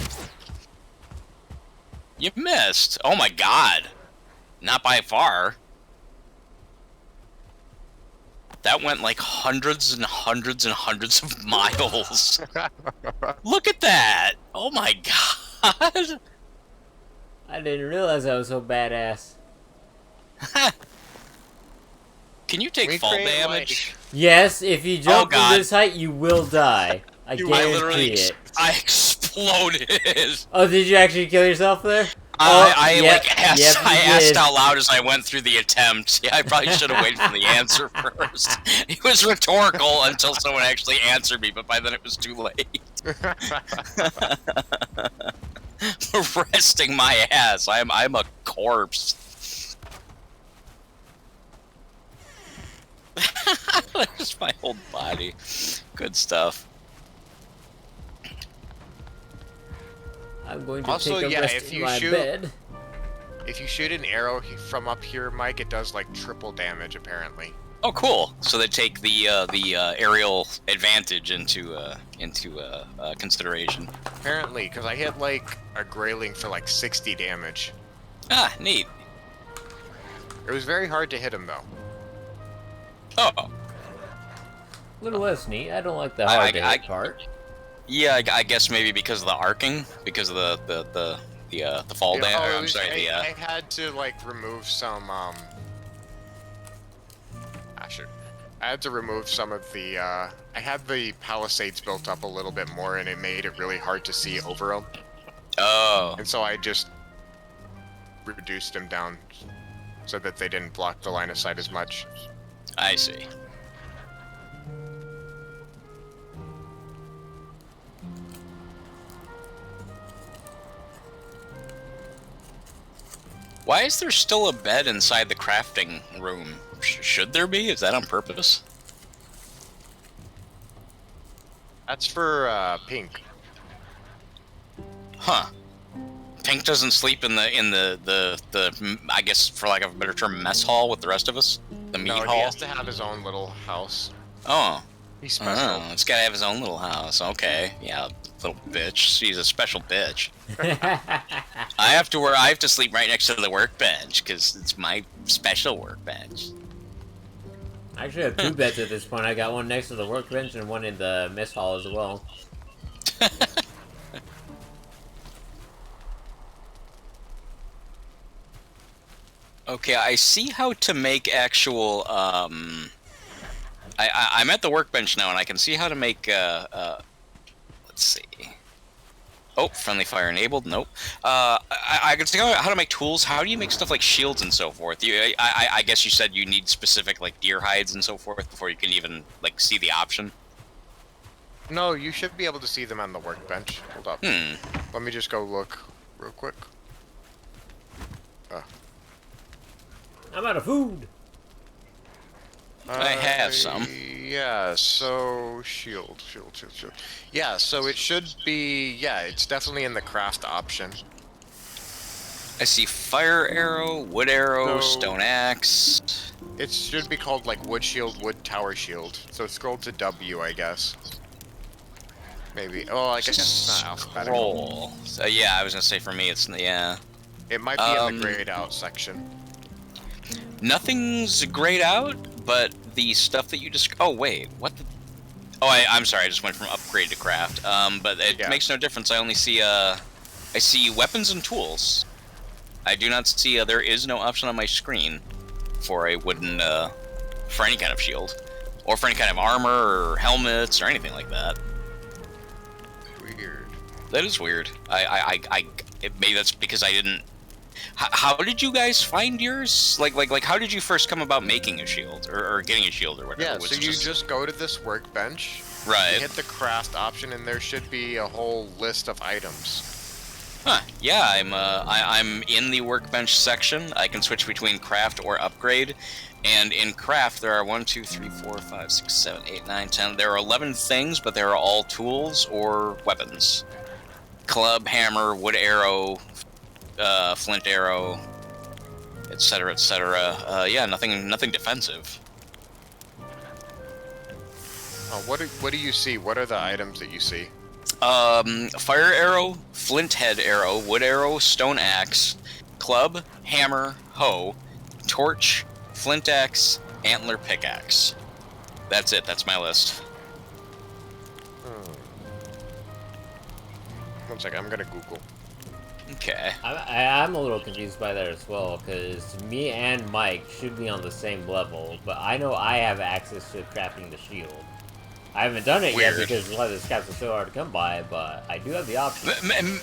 You missed. Oh my god. Not by far. That went like hundreds and hundreds and hundreds of miles. Look at that! Oh my god! I didn't realize I was so badass. Can you take We fall create, damage? Yes, if you jump from God. this height, you will die. I I guarantee literally, it. I exploded. Oh, did you actually kill yourself there? I yep, asked, yep, you I asked did. out loud as I went through the attempt. Yeah, I probably should have waited for the answer first. It was rhetorical until someone actually answered me, but by then it was too late. Resting my ass. I'm a corpse. There's my whole body. Good stuff. I'm going to Also, take a yeah, rest if in you my shoot- bed. If you shoot an arrow from up here, Mike, it does like triple damage apparently. Oh, cool. So they take the aerial advantage into consideration. Apparently, because I hit like a grayling for like 60 damage. Ah, neat. It was very hard to hit him though. Oh, A little less neat. I don't like the I- hard to I- hit part. yeah. I guess maybe because of the arcing, because of the fall Yeah, damage. it I'm was- sorry. I had to like remove some I had to remove some of the I had the palisades built up a little bit more, and it made it really hard to see over them. Oh, And so I just reduced them down so that they didn't block the line of sight as much. I see. Why is there still a bed inside the crafting room? Should there be? Is that on purpose? That's for Pink. Huh. Pink doesn't sleep in the I guess for lack of a better term, mess hall with the rest of us? The meat No, he hall? has to have his own little house. Oh. He's special. Oh, it's gotta have his own little house. Okay. Yeah, little bitch. She's a special bitch. I have to sleep right next to the workbench because it's my special workbench. I actually have two beds at this point. I got one next to the workbench and one in the mess hall as well. Okay, I see how to make actual, I'm at the workbench now, and I can see how to make, let's see. Oh, friendly fire enabled, nope. I can see how to make tools. How do you make stuff like shields and so forth? I guess you said you need specific, like, deer hides and so forth before you can even, like, see the option? No, you should be able to see them on the workbench. Hold up. Let me just go look real quick. I'm out of food. I have some. Yeah, so shield. Yeah, so it should be, yeah, it's definitely in the craft option. I see fire arrow, wood arrow, No. stone axe. It should be called like wood shield, wood tower shield. So scroll to W, I guess. Maybe. Oh, I guess it's not alphabetical. Scroll. So, yeah, I was gonna say for me it's, yeah. It might be in the grayed out section. Nothing's grayed out, but the stuff that you just... Oh, wait. What the... Oh, I'm sorry. I just went from upgrade to craft. But it Yeah. makes no difference. I only see, I see weapons and tools. I do not see... there is no option on my screen for a wooden, for any kind of shield. Or for any kind of armor or helmets or anything like that. Weird. That is weird. Maybe that's because I didn't... How did you guys find yours? Like, how did you first come about making a shield or getting a shield or whatever? Yeah, Was so it you just go to this workbench, right. you hit the craft option, and there should be a whole list of items. Huh? Yeah, I'm in the workbench section. I can switch between craft or upgrade, and in craft there are 1, 2, 3, 4, 5, 6, 7, 8, 9, 10. There are 11 things, but they are all tools or weapons. Club, hammer, wood arrow, flint arrow, etc., etc. Yeah, nothing defensive. What do you see? What are the items that you see? Fire arrow, flint head arrow, wood arrow, stone axe, club, hammer, hoe, torch, flint axe, antler pickaxe. That's it. That's my list. One second, I'm gonna Google. Okay. I'm a little confused by that as well, because me and Mike should be on the same level, but I know I have access to crafting the shield. I haven't done it Weird. yet because a lot of the scraps are so hard to come by, but I do have the option.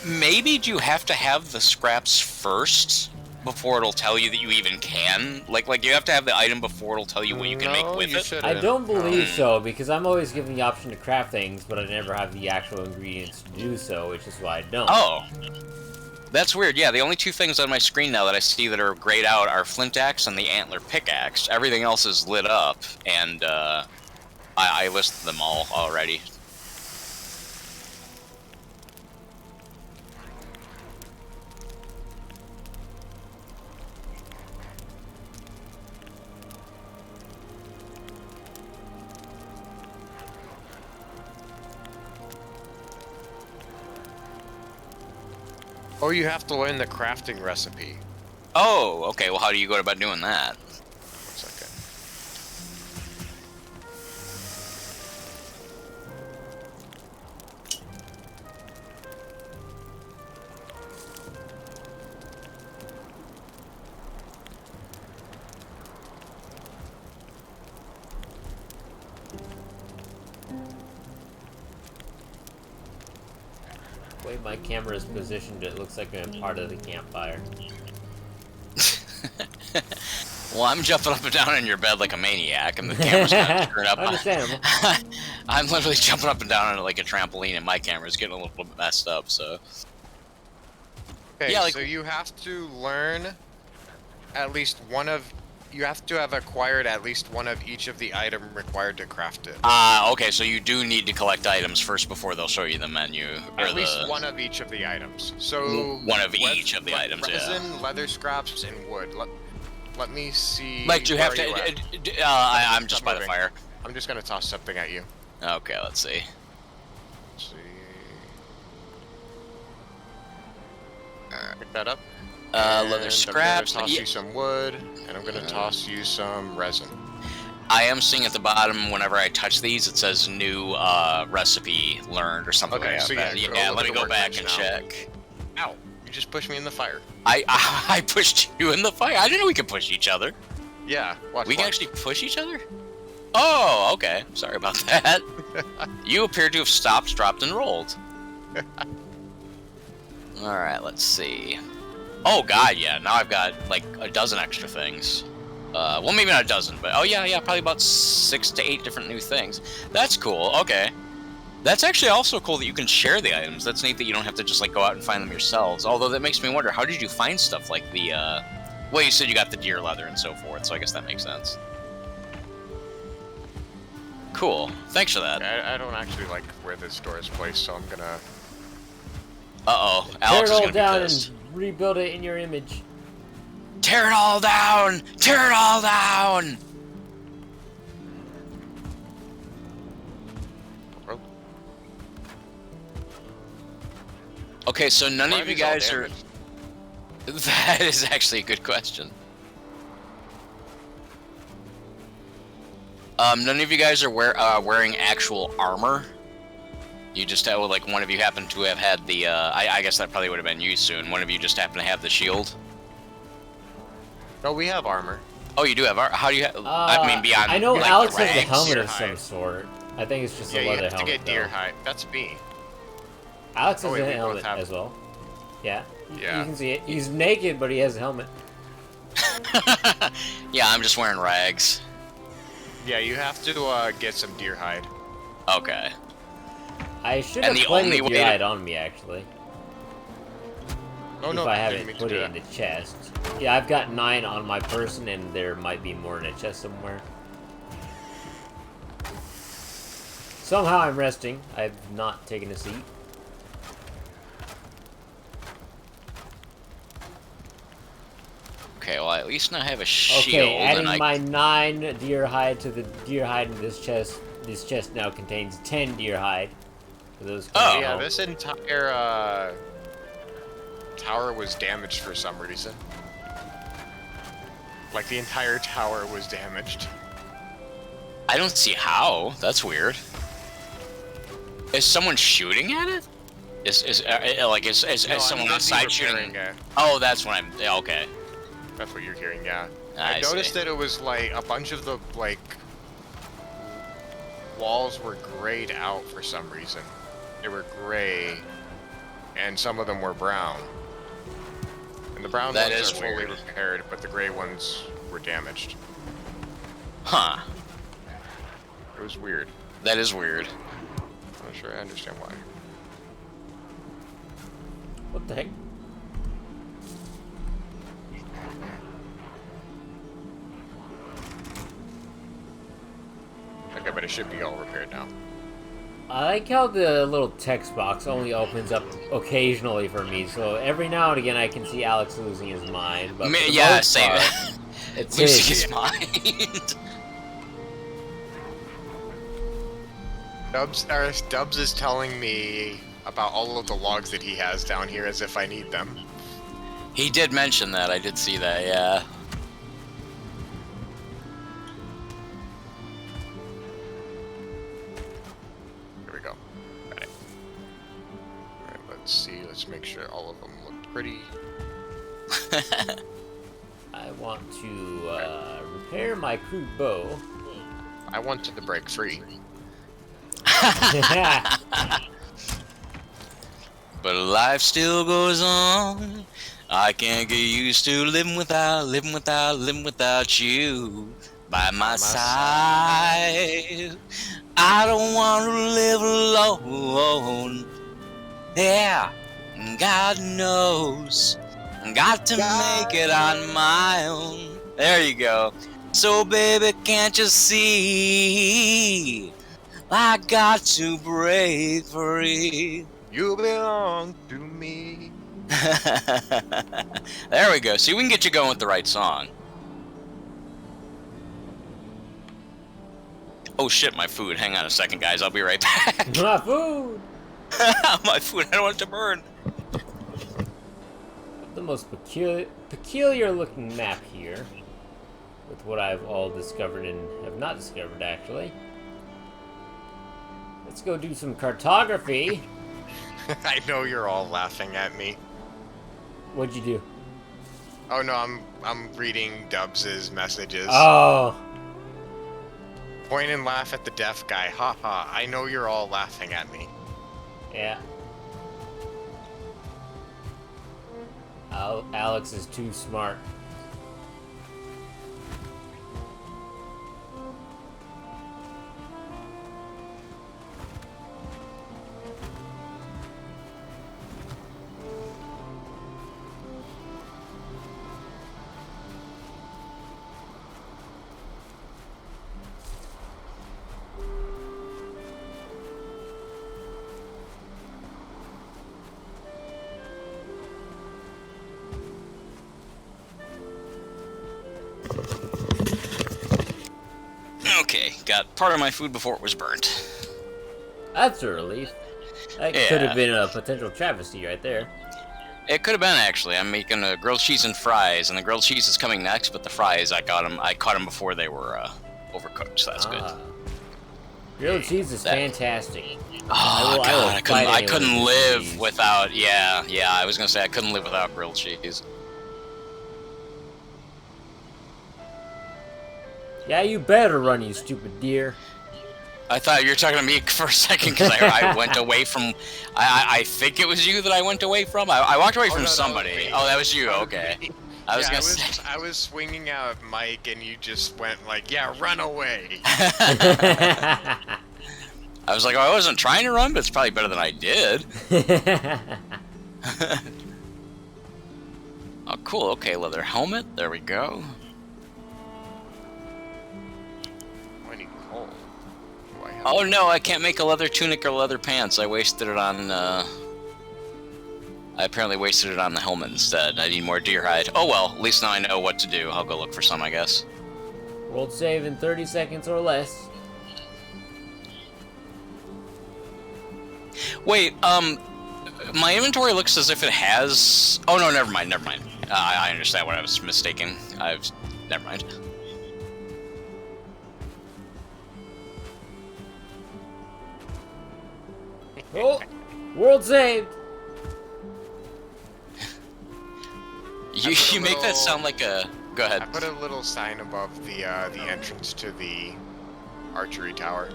Maybe do you have to have the scraps first before it'll tell you that you even can? Like you have to have the item before it'll tell you what you can make with it? Shouldn't. I don't believe so, because I'm always given the option to craft things, but I never have the actual ingredients to do so, which is why I don't. Oh. That's weird. Yeah, the only two things on my screen now that I see that are grayed out are flint axe and the antler pickaxe. Everything else is lit up, and I listed them all already. Oh, you have to learn the crafting recipe. Oh, okay. Well, how do you go about doing that? 1 second. The way my camera is positioned, it looks like I'm part of the campfire. Well, I'm jumping up and down in your bed like a maniac, and the camera's kind of screwed up. Understandable. I'm literally jumping up and down on it like a trampoline, and my camera's getting a little bit messed up, so... Okay, Yeah, like- so you have to learn at least one of... You have to have acquired at least one of each of the item required to craft it. Okay, so you do need to collect items first before they'll show you the menu. Or At least one of each of the items. So One of each of the items, yeah. resin, leather scraps, and wood. Let me see. Like, do you where have are you to... at? I'm just by the moving. fire. I'm just gonna toss something at you. Okay, let's see. Let's see. Pick that up. Leather And scraps. I'm gonna toss Yeah. you some wood, and I'm gonna toss you some resin. I am seeing at the bottom, whenever I touch these, it says new recipe learned or something Okay, like so that. yeah, go Yeah, look let at me the go back workbench and now. check. Ow! You just pushed me in the fire. I pushed you in the fire. I didn't know we could push each other. Yeah, watch. We can actually push each other? Oh, okay. Sorry about that. You appear to have stopped, dropped, and rolled. Alright, let's see. Oh god, yeah, now I've got like a dozen extra things. Well, maybe not a dozen, but oh yeah, probably about 6 to 8 different new things. That's cool, okay. That's actually also cool that you can share the items. That's neat that you don't have to just like go out and find them yourselves. Although that makes me wonder, how did you find stuff like the, well, you said you got the deer leather and so forth, so I guess that makes sense. Cool, thanks for that. I don't actually like where this door is placed, so I'm gonna... Uh-oh, Tear Alex it is all gonna down be pissed. and rebuild it in your image. Tear it all down! Tear it all down! Okay, so none Why of you these all guys are... damaged? That is actually a good question. None of you guys are wearing actual armor. You just have, like, one of you happen to have had the, I guess that probably would have been you soon. One of you just happen to have the shield. No, we have armor. Oh, you do have armor? How do you have, I mean, beyond, I know like, Alex the has a rags? helmet of Deer some hide. sort. I think it's just Yeah, a you leather have to helmet. get deer though. hide. That's me. Alex Oh, has wait, a we both helmet have as it. well. Yeah. Yeah. You can see it. He's naked, but he has a helmet. Yeah, I'm just wearing rags. Yeah, you have to get some deer hide. Okay. I should And have the plenty only of way deer to- hide on me, actually. Oh if no, I didn't haven't mean to put do it that. in the chest. Yeah, I've got 9 on my person, and there might be more in a chest somewhere. Somehow I'm resting. I've not taken a seat. Okay, well, at least now I have a shield. Okay, adding and I... my 9 deer hide to the deer hide in this chest. This chest now contains 10 deer hide. For those Oh. Yeah, this entire tower was damaged for some reason. Like the entire tower was damaged. I don't see how. That's weird. Is someone shooting at it? Is No, someone I'm busy outside shooting? repairing it. Oh, that's what I'm. Yeah, okay. That's what you're hearing, yeah. I I noticed see. that it was like a bunch of the like walls were grayed out for some reason. They were gray, and some of them were brown. And the brown That ones is are fully weird. repaired, but the gray ones were damaged. Huh. It was weird. That is weird. I'm not sure I understand why. What the heck? Okay, but it should be all repaired now. I like how the little text box only opens up occasionally for me, so every now and again I can see Alex losing his mind. But for the Yeah, most say part, that. it's Losing his. his mind. Dubs is telling me about all of the logs that he has down here as if I need them. He did mention that. I did see that. Yeah. Here we go. Got it. Alright, let's see. Let's make sure all of them look pretty. I want to repair my crude bow. I wanted to break free. But life still goes on. I can't get used to living without you by my side. I don't want to live alone. Yeah, God knows. Got to make it on my own. There you go. So baby, can't you see? I got to break free. You belong to me. There we go. See, we can get you going with the right song. Oh shit, my food. Hang on a second, guys. I'll be right back. My food! My food. I don't want it to burn. The most peculiar looking map here, with what I've all discovered and have not discovered, actually. Let's go do some cartography. I know you're all laughing at me. What'd you do? Oh no, I'm reading Dubs's messages. Oh! Point and laugh at the deaf guy. Ha ha. I know you're all laughing at me. Yeah. Alex is too smart. Okay, got part of my food before it was burnt. That's a relief. That Yeah. could have been a potential travesty right there. It could have been actually. I'm making a grilled cheese and fries, and the grilled cheese is coming next. But the fries, I caught them before they were overcooked, so that's good. Grilled cheese is That- fantastic. Oh will god, I fight couldn't anyone with live cheese. without. Yeah, I was gonna say I couldn't live without grilled cheese. Yeah, you better run, you stupid deer. I thought you were talking to me for a second because I went away from. I think it was you that I went away from. I walked away Oh, from no, that was somebody. me. Oh, that was you. That was Okay. me. I was Yeah, gonna say. I was swinging out Mike, and you just went like, "Yeah, run away." I was like, oh, I wasn't trying to run, but it's probably better than I did. Oh, cool. Okay, leather helmet. There we go. I need coal. Do I have Oh no, I can't make a leather tunic or leather pants. I wasted it on. I apparently wasted it on the helmet instead. I need more deer hide. Oh well, at least now I know what to do. I'll go look for some, I guess. World save in 30 seconds or less. Wait, my inventory looks as if it has. Oh no, never mind. I understand what I was mistaken. Never mind. Oh, world saved. You make that sound like a. Go ahead. I put a little sign above the entrance to the archery tower.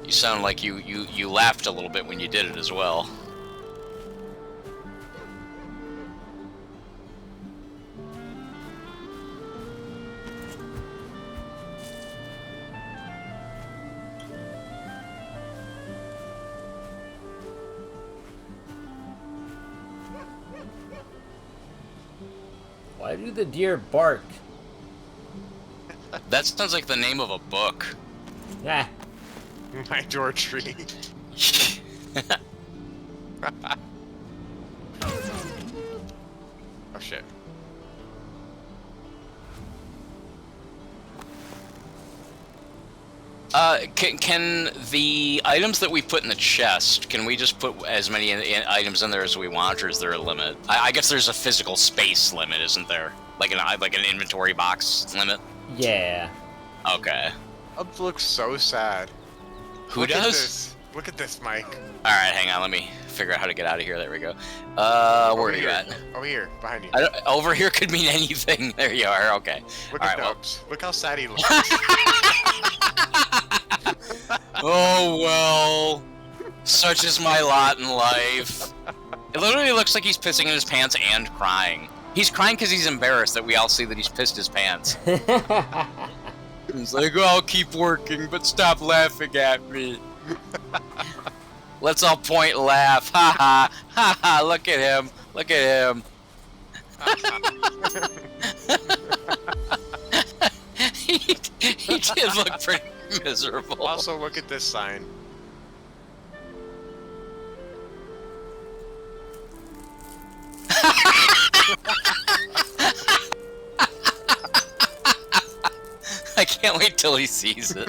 You sound like you laughed a little bit when you did it as well. Why do the deer bark? That sounds like the name of a book. Ah, My door tree. Oh shit. Can the items that we put in the chest, can we just put as many items in there as we want, or is there a limit? I guess there's a physical space limit, isn't there? Like an inventory box limit? yeah. Okay. Up looks so sad. Who Look at does? this. Look at this, Mike. Alright, hang on, let me figure out how to get out of here. There we go. Where Over are you here. at? Over here, behind you. Over here could mean anything. There you are, okay. Look All at right, well. Dubs. Look how sad he looks. Oh well, such is my lot in life. It literally looks like he's pissing in his pants and crying. He's crying because he's embarrassed that we all see that he's pissed his pants. He's like, oh, I'll keep working, but stop laughing at me. Let's all point and laugh. Ha ha, ha ha, look at him, look at him. he did look pretty miserable. Also, look at this sign. I can't wait till he sees it.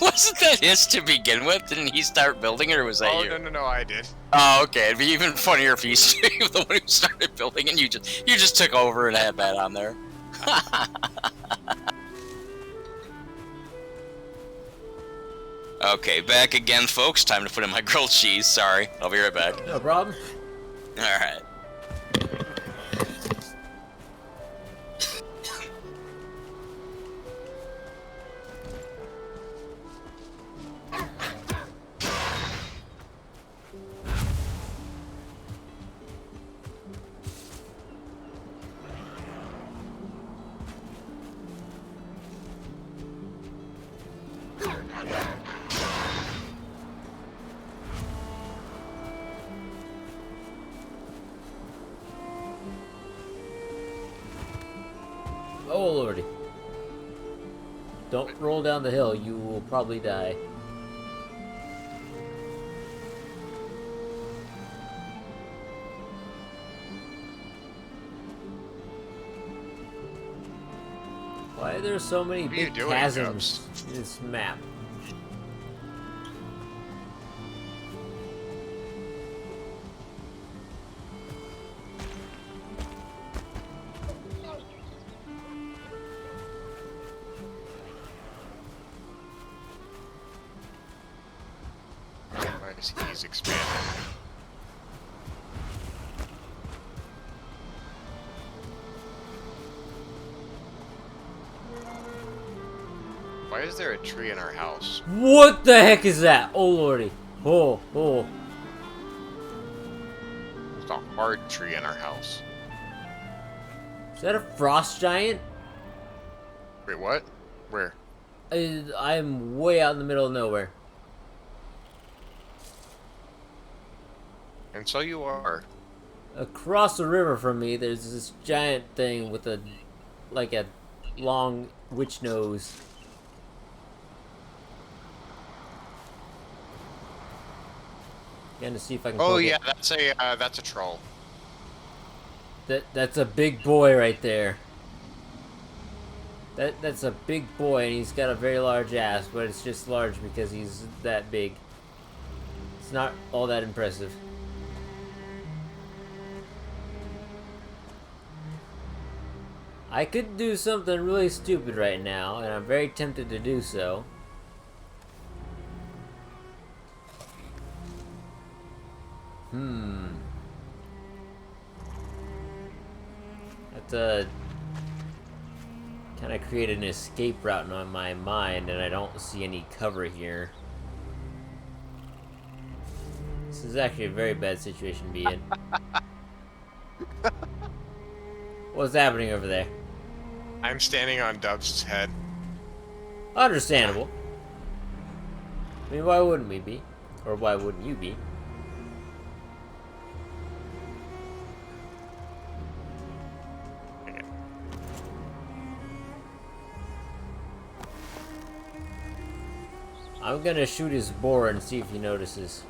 Wasn't that his to begin with? Didn't he start building it, or was that Oh, you? no, I did. Oh, okay. It'd be even funnier if he's the one who started building and you just took over and had that on there. Okay, back again, folks. Time to put in my grilled cheese. Sorry, I'll be right back. No problem. All right. Oh lordy. Don't roll down the hill, you will probably die. Why are there so many What are you big doing, chasms in this map? Nice, he's expanding. Why is there a tree in our house? What the heck is that? Oh lordy. Oh, oh. There's a hard tree in our house. Is that a frost giant? Wait, what? Where? I'm way out in the middle of nowhere. And so you are. Across the river from me, there's this giant thing with a long witch nose. Gonna see if I can. Oh poke yeah, it. that's a troll. That's a big boy right there. That's a big boy, and he's got a very large ass, but it's just large because he's that big. It's not all that impressive. I could do something really stupid right now, and I'm very tempted to do so. Have to kind of create an escape route in my mind, and I don't see any cover here. This is actually a very bad situation to be in. What's happening over there? I'm standing on Dub's head. Understandable. I mean, why wouldn't we be? Or why wouldn't you be? I'm gonna shoot his boar and see if he notices.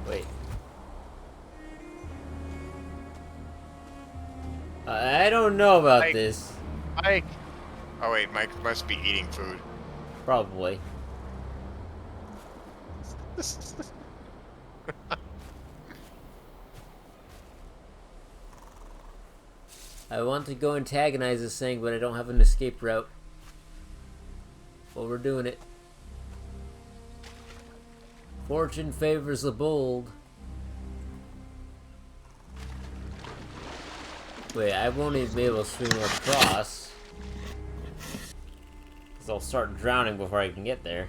Wait. I don't know about Mike. this. Mike! Oh wait, Mike must be eating food. Probably. I want to go antagonize this thing, but I don't have an escape route. Well, we're doing it. Fortune favors the bold. Wait, I won't even be able to swing across. Because I'll start drowning before I can get there.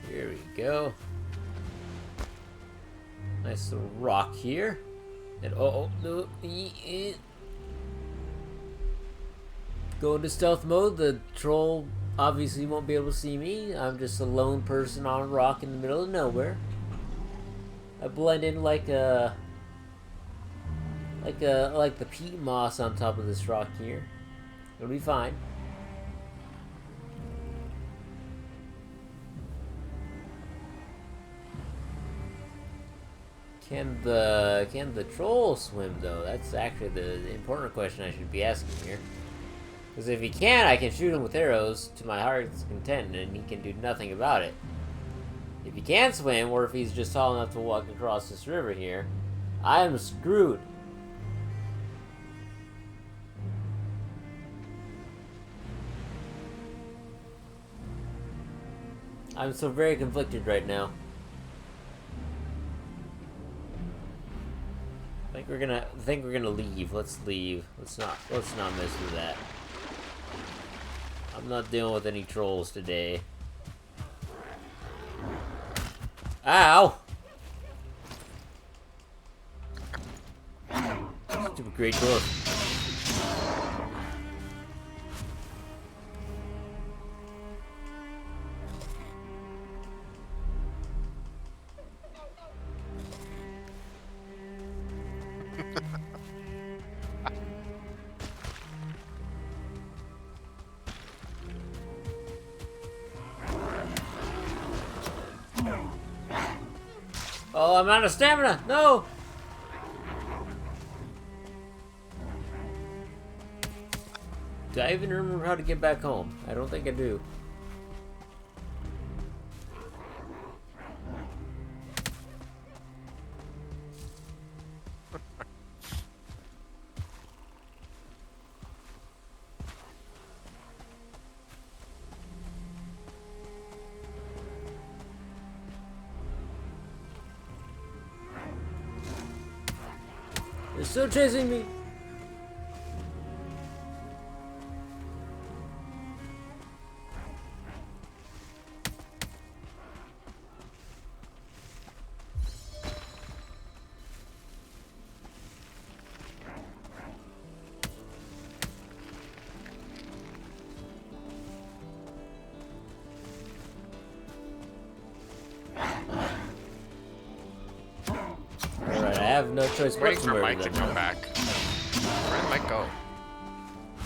Here we go. Nice little rock here. And oh no, go into stealth mode. The troll obviously won't be able to see me. I'm just a lone person on a rock in the middle of nowhere. I blend in like the peat moss on top of this rock here. It'll be fine. Can the troll swim though? That's actually the important question I should be asking here. Because if he can, I can shoot him with arrows to my heart's content, and he can do nothing about it. If he can't swim, or if he's just tall enough to walk across this river here, I'm screwed. I'm so very conflicted right now. I think we're gonna leave. Let's leave. Let's not mess with that. I'm not dealing with any trolls today. Ow! Stupid great dwarf. Oh, I'm out of stamina! No! Do I even remember how to get back home? I don't think I do. They're still chasing me! Alright, I have no choice Waiting for whatsoever Mike to then. come back. Where did Mike go?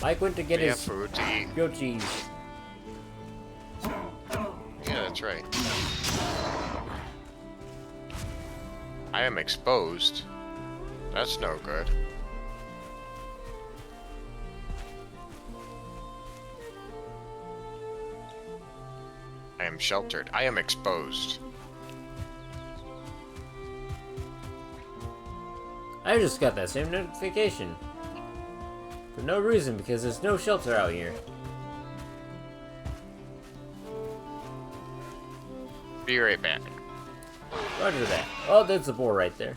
Mike went to get We have his food to eat. grilled cheese. Yeah, that's right. I am exposed. That's no good. I am sheltered. I am exposed. I just got that same notification. For no reason, because there's no shelter out here. Be right back. Roger that. Oh, there's the boar right there.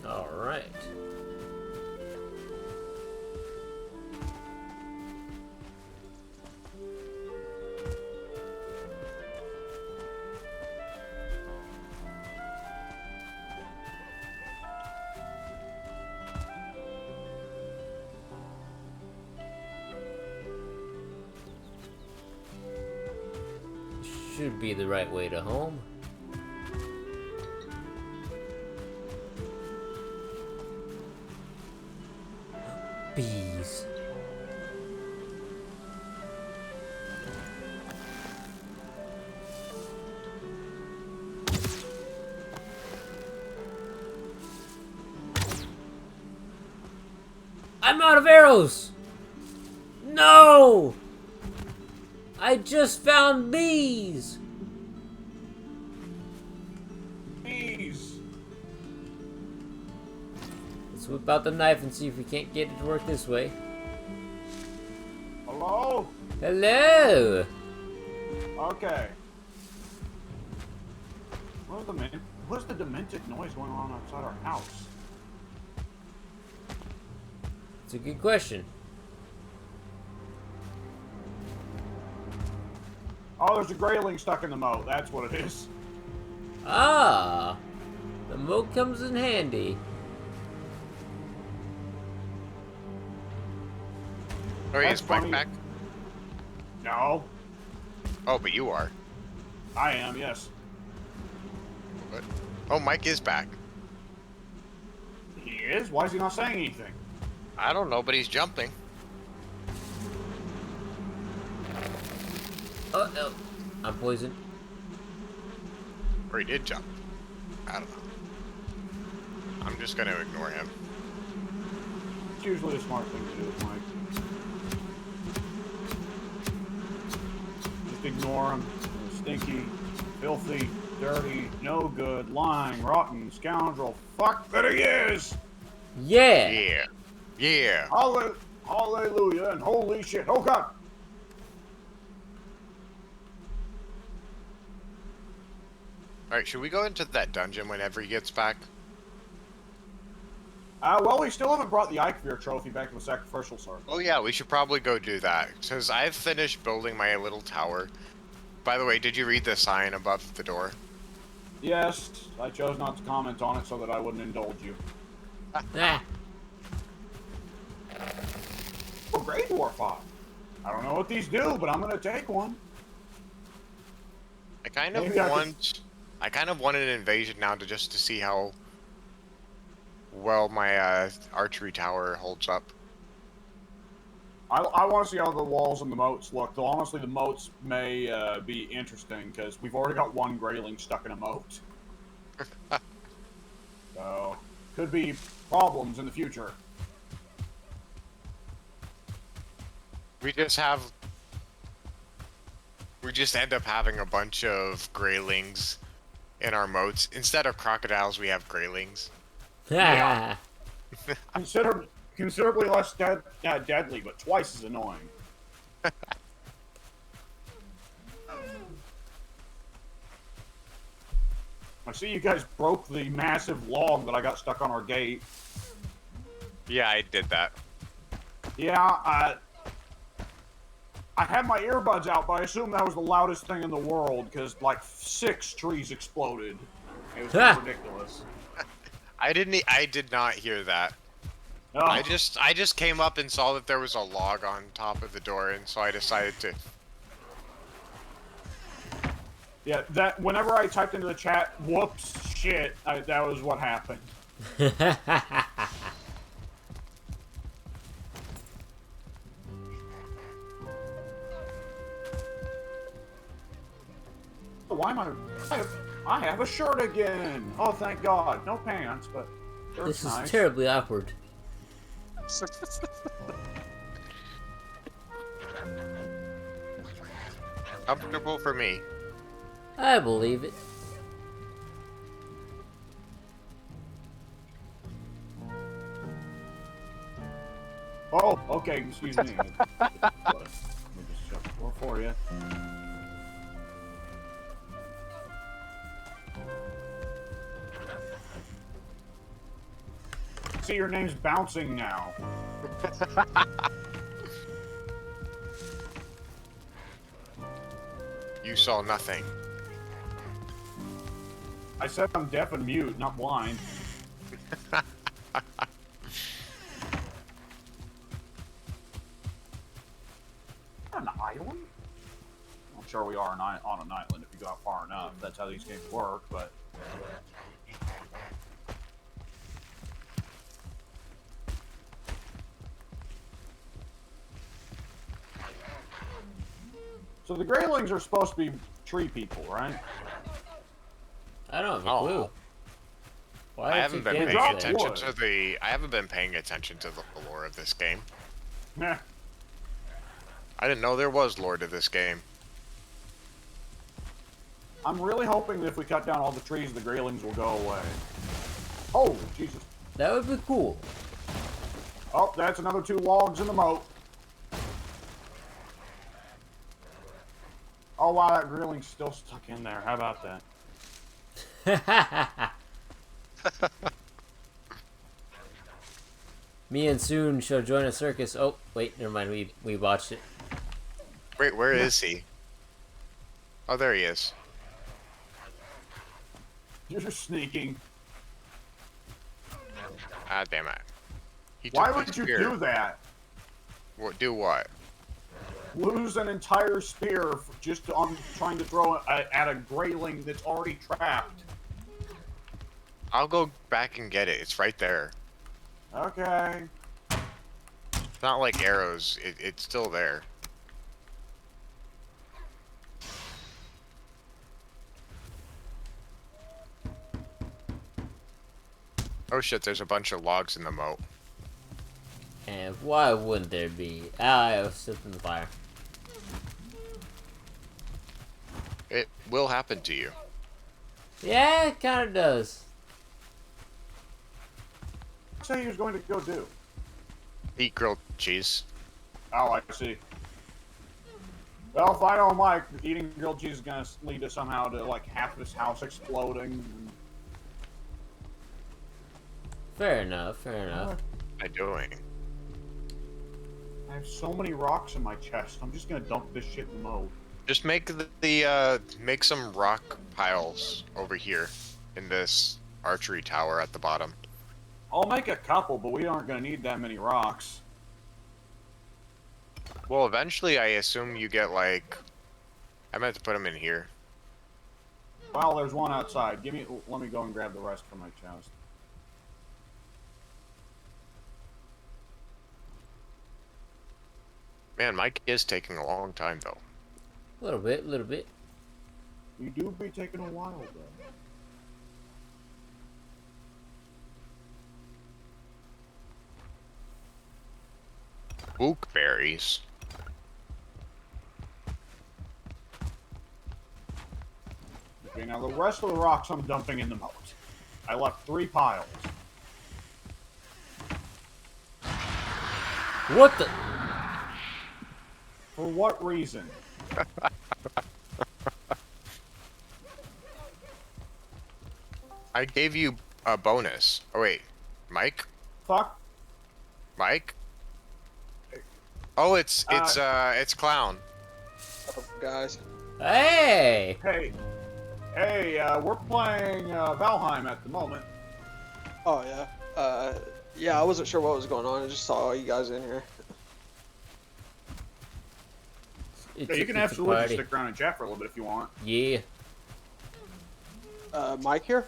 Alright. Should be the right way to home. Bees. I'm out of arrows! No! I just found bees! Bees! Let's whip out the knife and see if we can't get it to work this way. Hello? Hello! Okay. What's the demented noise going on outside our house? It's a good question. Oh, there's a grayling stuck in the moat. That's what it is. Ah! The moat comes in handy. Oh, That's is Mike funny. back? No. Oh, but you are. I am, yes. What? Oh, Mike is back. He is? Why is he not saying anything? I don't know, but he's jumping. Oh no. I'm poisoned. Or he did jump. I don't know. I'm just gonna ignore him. It's usually a smart thing to do with Mike. Just ignore him. Stinky, filthy, dirty, no good, lying, rotten, scoundrel, fuck that he is! Yeah! Yeah. Yeah. Hallelujah and holy shit. Oh god! Alright, should we go into that dungeon whenever he gets back? Well, we still haven't brought the Eikthyr trophy back to the sacrificial sword. Oh yeah, we should probably go do that. Because I've finished building my little tower. By the way, did you read the sign above the door? Yes, I chose not to comment on it so that I wouldn't indulge you. Ah! Oh, Grey Dwarf Eye. I don't know what these do, but I'm gonna take one. I kind of Maybe I want an invasion now to see how well my archery tower holds up. I want to see how the walls and the moats look. Though honestly, the moats may be interesting because we've already got one grayling stuck in a moat. So could be problems in the future. We just end up having a bunch of graylings in our moats. Instead of crocodiles, we have graylings. Yeah. Considerably less deadly, but twice as annoying. I see you guys broke the massive log that I got stuck on our gate. Yeah, I did that. Yeah, I had my earbuds out, but I assume that was the loudest thing in the world because like 6 trees exploded. It was just ridiculous. I did not hear that. Oh. I just came up and saw that there was a log on top of the door, and so I decided to. Yeah, that whenever I typed into the chat, whoops, shit, that was what happened. Why am I have a shirt again. Oh, thank God. No pants, but This is nice. terribly awkward. Comfortable for me. I believe it. Oh, okay, excuse me. Let me just shut the door for you. See, your name's bouncing now. You saw nothing. I said I'm deaf and mute, not blind. An island? I'm sure we are on an island if you go out far enough. That's how these games work, but... So the Greylings are supposed to be tree people, right? I don't have a clue. Why I haven't been paying drop attention wood? to the. I haven't been paying attention to the lore of this game. Nah. I didn't know there was lore to this game. I'm really hoping that if we cut down all the trees, the Greylings will go away. Oh, Jesus. That would be cool. Oh, that's another 2 logs in the moat. Oh, wow, that Greyling's still stuck in there. How about that? Me and Soon shall join a circus. Oh, wait, never mind. We watched it. Wait, where is he? Oh, there he is. You're just sneaking. Ah, damn it. He Why took my would you spear. do that? What? Do what? Lose an entire spear just on trying to throw it at a Greyling that's already trapped. I'll go back and get it. It's right there. Okay. It's not like arrows. It's still there. Oh shit, there's a bunch of logs in the moat. And why wouldn't there be? Ah, I was slipped in the fire. It will happen to you. Yeah, it kind of does. Say he was going to go do. Eat grilled cheese. Oh, I see. Well, if I don't like eating grilled cheese is gonna lead to somehow to like half this house exploding. Fair enough, fair enough. What am I doing? I have so many rocks in my chest. I'm just gonna dump this shit in the moat. Just make make some rock piles over here in this archery tower at the bottom. I'll make a couple, but we aren't gonna need that many rocks. Well, eventually, I assume you get like. I meant to put them in here. Well, there's one outside. Let me go and grab the rest from my chest. Man, Mike is taking a long time though. A little bit, a little bit. You do be taking a while, though. Bookberries. Okay, now the rest of the rocks I'm dumping in the moat. I left 3 piles. What the? For what reason? I gave you a bonus. Oh wait, Mike? Fuck. Mike? Oh, it's Clown. Oh, guys. Hey! Hey, we're playing Valheim at the moment. Oh yeah. Yeah, I wasn't sure what was going on. I just saw you guys in here. Yeah, you can It's a absolutely party. stick around and chat for a little bit if you want. Yeah. Mike here?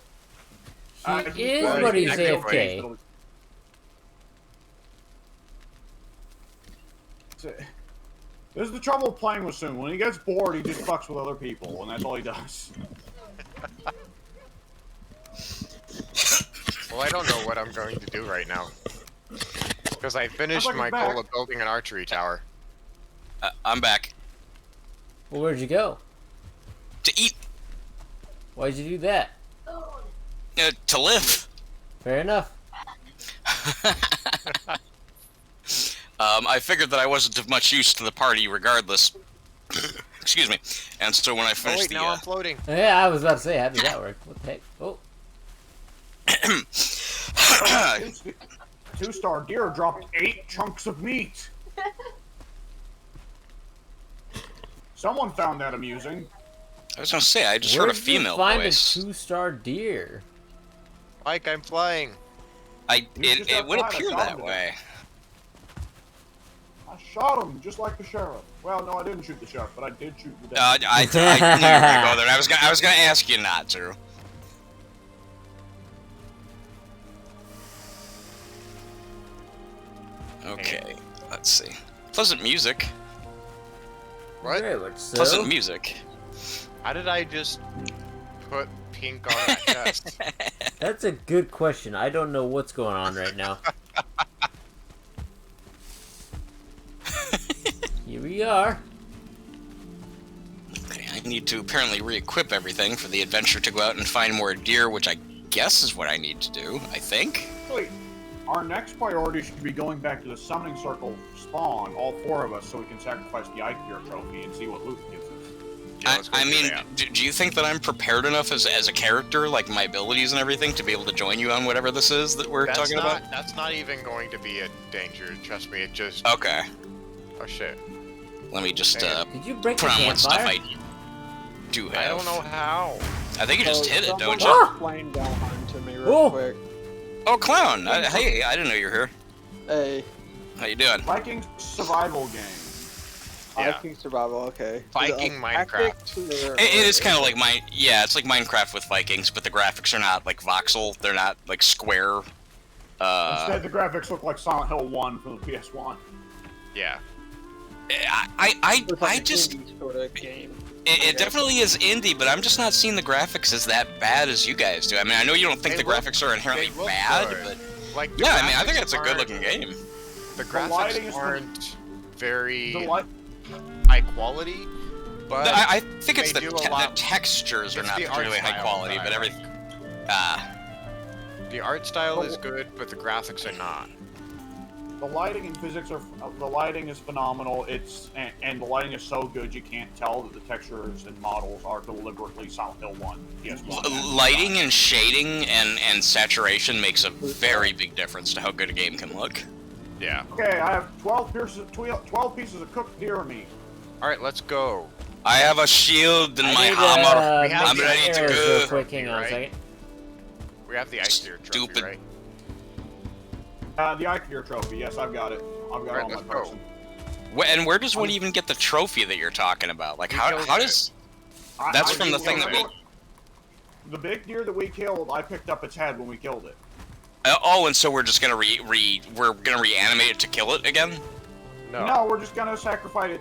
He is, but he's technically- AFK. This is the trouble with playing with Soon. When he gets bored, he just fucks with other people, and that's all he does. Well, I don't know what I'm going to do right now. Because I finished Sounds like my he's goal back. of building an archery tower. I'm back. Well, where'd you go? To eat. Why'd you do that? To live. Fair enough. I figured that I wasn't of much use to the party regardless. Excuse me. And so when I Oh finished wait, the... now I'm floating. Yeah, I was about to say, how does that work? What the heck? Oh. Two-star deer dropped 8 chunks of meat. Someone found that amusing. I was gonna say, I just heard a female find voice. a 2-star deer? Mike, I'm flying. It would appear that way. I shot him just like the sheriff. Well, no, I didn't shoot the sheriff, but I did shoot the I deputy. knew you were gonna go there. I was gonna ask you not to. Okay, let's see. Pleasant music. What? Very much so. Pleasant music. How did I just put pink on that chest? That's a good question. I don't know what's going on right now. Here we are. Okay, I need to apparently re-equip everything for the adventure to go out and find more deer, which I guess is what I need to do, I think. Wait, our next priority should be going back to the summoning circle spawn, all 4 of us, so we can sacrifice the Eikthyr trophy and see what loot gives us. Yeah, let's go I do mean, that. do you think that I'm prepared enough as a character, like my abilities and everything, to be able to join you on whatever this is that we're talking about? That's not even going to be a danger. Trust me. It just. Okay, Oh shit. let me just Did you break the put on what stuff campfire? I do have. I don't know how. I think you just hit it, don't you? Ah! Explain Valheim to me real Oh! quick. Oh, Clown! Hey, I didn't know you were here. Hey, How you doing? Viking survival game. Yeah. Viking survival. Okay. Viking Tactics or- It is kind of like yeah, it's like Minecraft with Vikings, but the graphics are not like voxel. They're not like square. Instead, the graphics look like Silent Hill 1 from the PS1. Yeah. It's like I an just indie sort of game. it definitely is indie, but I'm just not seeing the graphics as that bad as you guys do. I mean, I know you don't think They the graphics are inherently they look bad, good. but Like. the yeah, I mean, I think graphics it's a good-looking aren't- game. The lighting graphics is aren't very The light, high quality, but I think it's they the do a lot- textures are it's not the art particularly high style quality, that but I everything. the art style is good, but the graphics are not. the lighting and physics are. The lighting is phenomenal. And the lighting is so good you can't tell that the textures and models are deliberately Silent Hill 1 PS1. Lighting and shading and saturation makes a very big difference to how good a game can look. Yeah. Okay, I have 12 pieces of cooked deer meat. All right, let's go. I have a shield and I my need, armor. We have I'm the ready to arrows go. real quick. Hang on a Right? second. We have the Eikthyr trophy, Stupid. right? The Eikthyr trophy, yes, I've got it. I've got Right, it on my let's go. person. And where does one even get the trophy that you're talking about? Like, We how killed does... That's from the thing that we... The big deer that we killed, I picked up its head when we killed it. Oh, and so we're just gonna we're gonna reanimate it to kill it again? No, we're just gonna sacrifice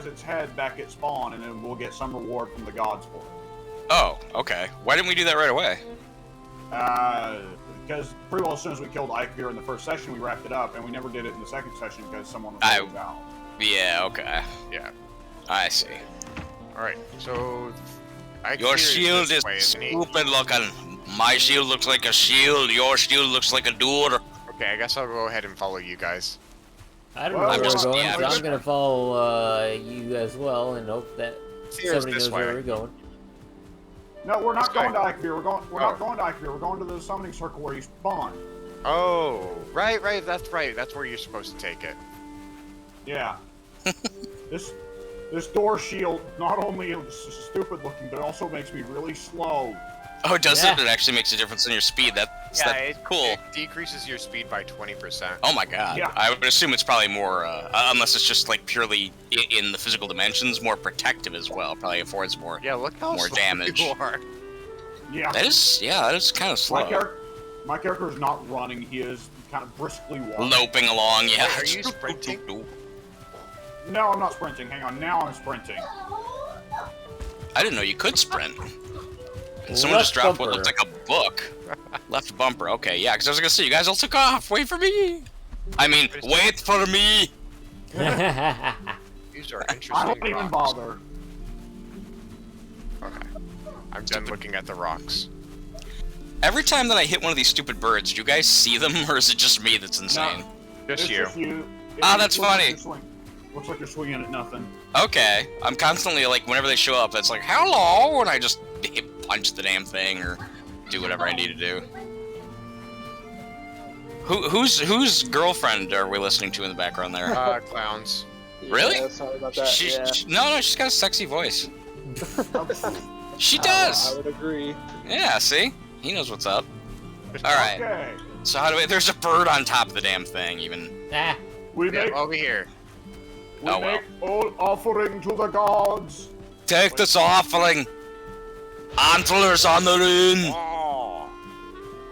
its head back at spawn, and then we'll get some reward from the gods for it. Oh, okay. Why didn't we do that right away? Because pretty well as soon as we killed Eikthyr in the first session, we wrapped it up, and we never did it in the second session because someone was moved out. Yeah, okay. Yeah. I see. All right. So. Eikthyr Your shield this is way, isn't he? stupid looking. My shield looks like a shield. Your shield looks like a door. Okay, I guess I'll go ahead and follow you guys. I don't Well, know I'm where just- we're going, yeah, so I'm I'm gonna follow you as well and hope that Here's somebody this knows where way. we're going. No, we're not This guy. going to Eikthyr. We're Oh. not going to Eikthyr. We're going to the summoning circle where you spawn. Oh, right. That's right. That's where you're supposed to take it. Yeah. This door shield not only is stupid looking, but it also makes me really slow. Oh, does Yeah. it? It actually makes a difference in your speed. That's cool. It decreases your speed by 20%. Oh my god. Yeah. I would assume it's probably more, unless it's just like purely in the physical dimensions, more protective as well. Probably affords more. Yeah, look how More slow damage. you are. Yeah. That is kind of slow. My character is not running. He is kind of briskly walking. Loping along, yeah. Wait, are you sprinting? No, I'm not sprinting. Hang on. Now I'm sprinting. I didn't know you could sprint. And someone Left just dropped what bumper. looked like a book. Left bumper. Okay, yeah, because I was gonna say you guys all took off. Wait for me. I mean, wait for me. These are interesting. I don't even rocks. bother. I'm done looking at the rocks. Every time that I hit one of these stupid birds, do you guys see them, or is it just me that's insane? Just It's you. just you. Ah, that's looks like funny. you're looks like you're swinging at nothing. Okay, I'm constantly like, whenever they show up, it's like, hello, and I just punch the damn thing or do whatever I need to do. Whose girlfriend are we listening to in the background there? Clowns. Really? Yeah, sorry about that. No, she's got a sexy voice. She I does. would agree. Yeah, see, he knows what's up. All right. Okay. So how do we? There's a bird on top of the damn thing, even. Ah, We Yeah, make, over here. we Oh, well. make all offering to the gods. Take this offering. Antlers on the rune. Oh.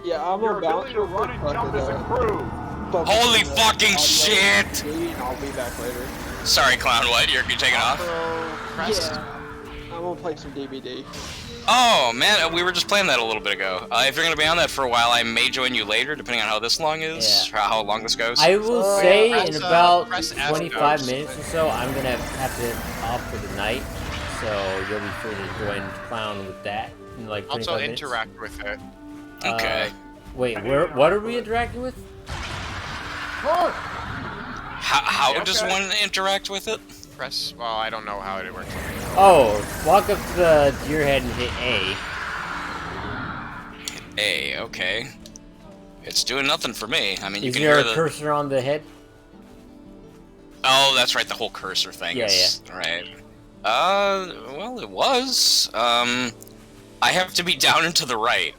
Yeah, I'm Your about ability to run and jump is improved. Holy fucking shit! I'll be back later. Sorry, Clown. What? You're taking off? Crest. Yeah. I'm gonna play some DBD. Oh man, we were just playing that a little bit ago. If you're gonna be on that for a while, I may join you later, depending on how this long is, or how long this goes. I will Oh, say yeah, in press, about press F 25 goes. minutes or so, I'm gonna have to off for the night, so you'll be free to join Clown with that in like 25 Also minutes. interact with it. Okay. Wait, I where? didn't What are interact we with it. interacting with? Look! How Yeah, does okay. one interact with it? Press. Well, I don't know how it works. Oh, walk up to the deer head and hit A. A, okay. It's doing nothing for me. I mean, you Is can there hear a the. cursor on the head? Oh, that's right. The whole cursor thing. Yeah, is... Right. Well, it was. I have to be down and to the right.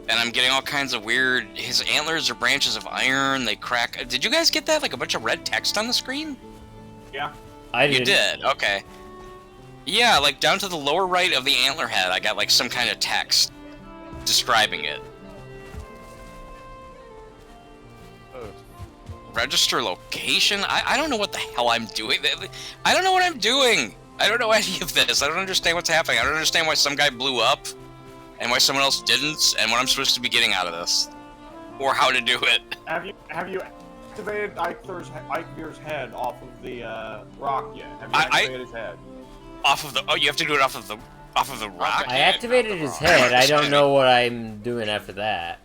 And I'm getting all kinds of weird. His antlers are branches of iron. They crack. Did you guys get that? Like a bunch of red text on the screen? Yeah. I You didn't. did. Okay. Yeah, like down to the lower right of the antler head, I got like some kind of text describing it. Register location? I don't know what the hell I'm doing. I don't know what I'm doing. I don't know any of this. I don't understand what's happening. I don't understand why some guy blew up and why someone else didn't and what I'm supposed to be getting out of this. Or how to do it. Have you activated Eikthyr head off of the rock yet? Have you activated his head? Off of the you have to do it off of the rock? I activated his head. I don't know what I'm doing after that.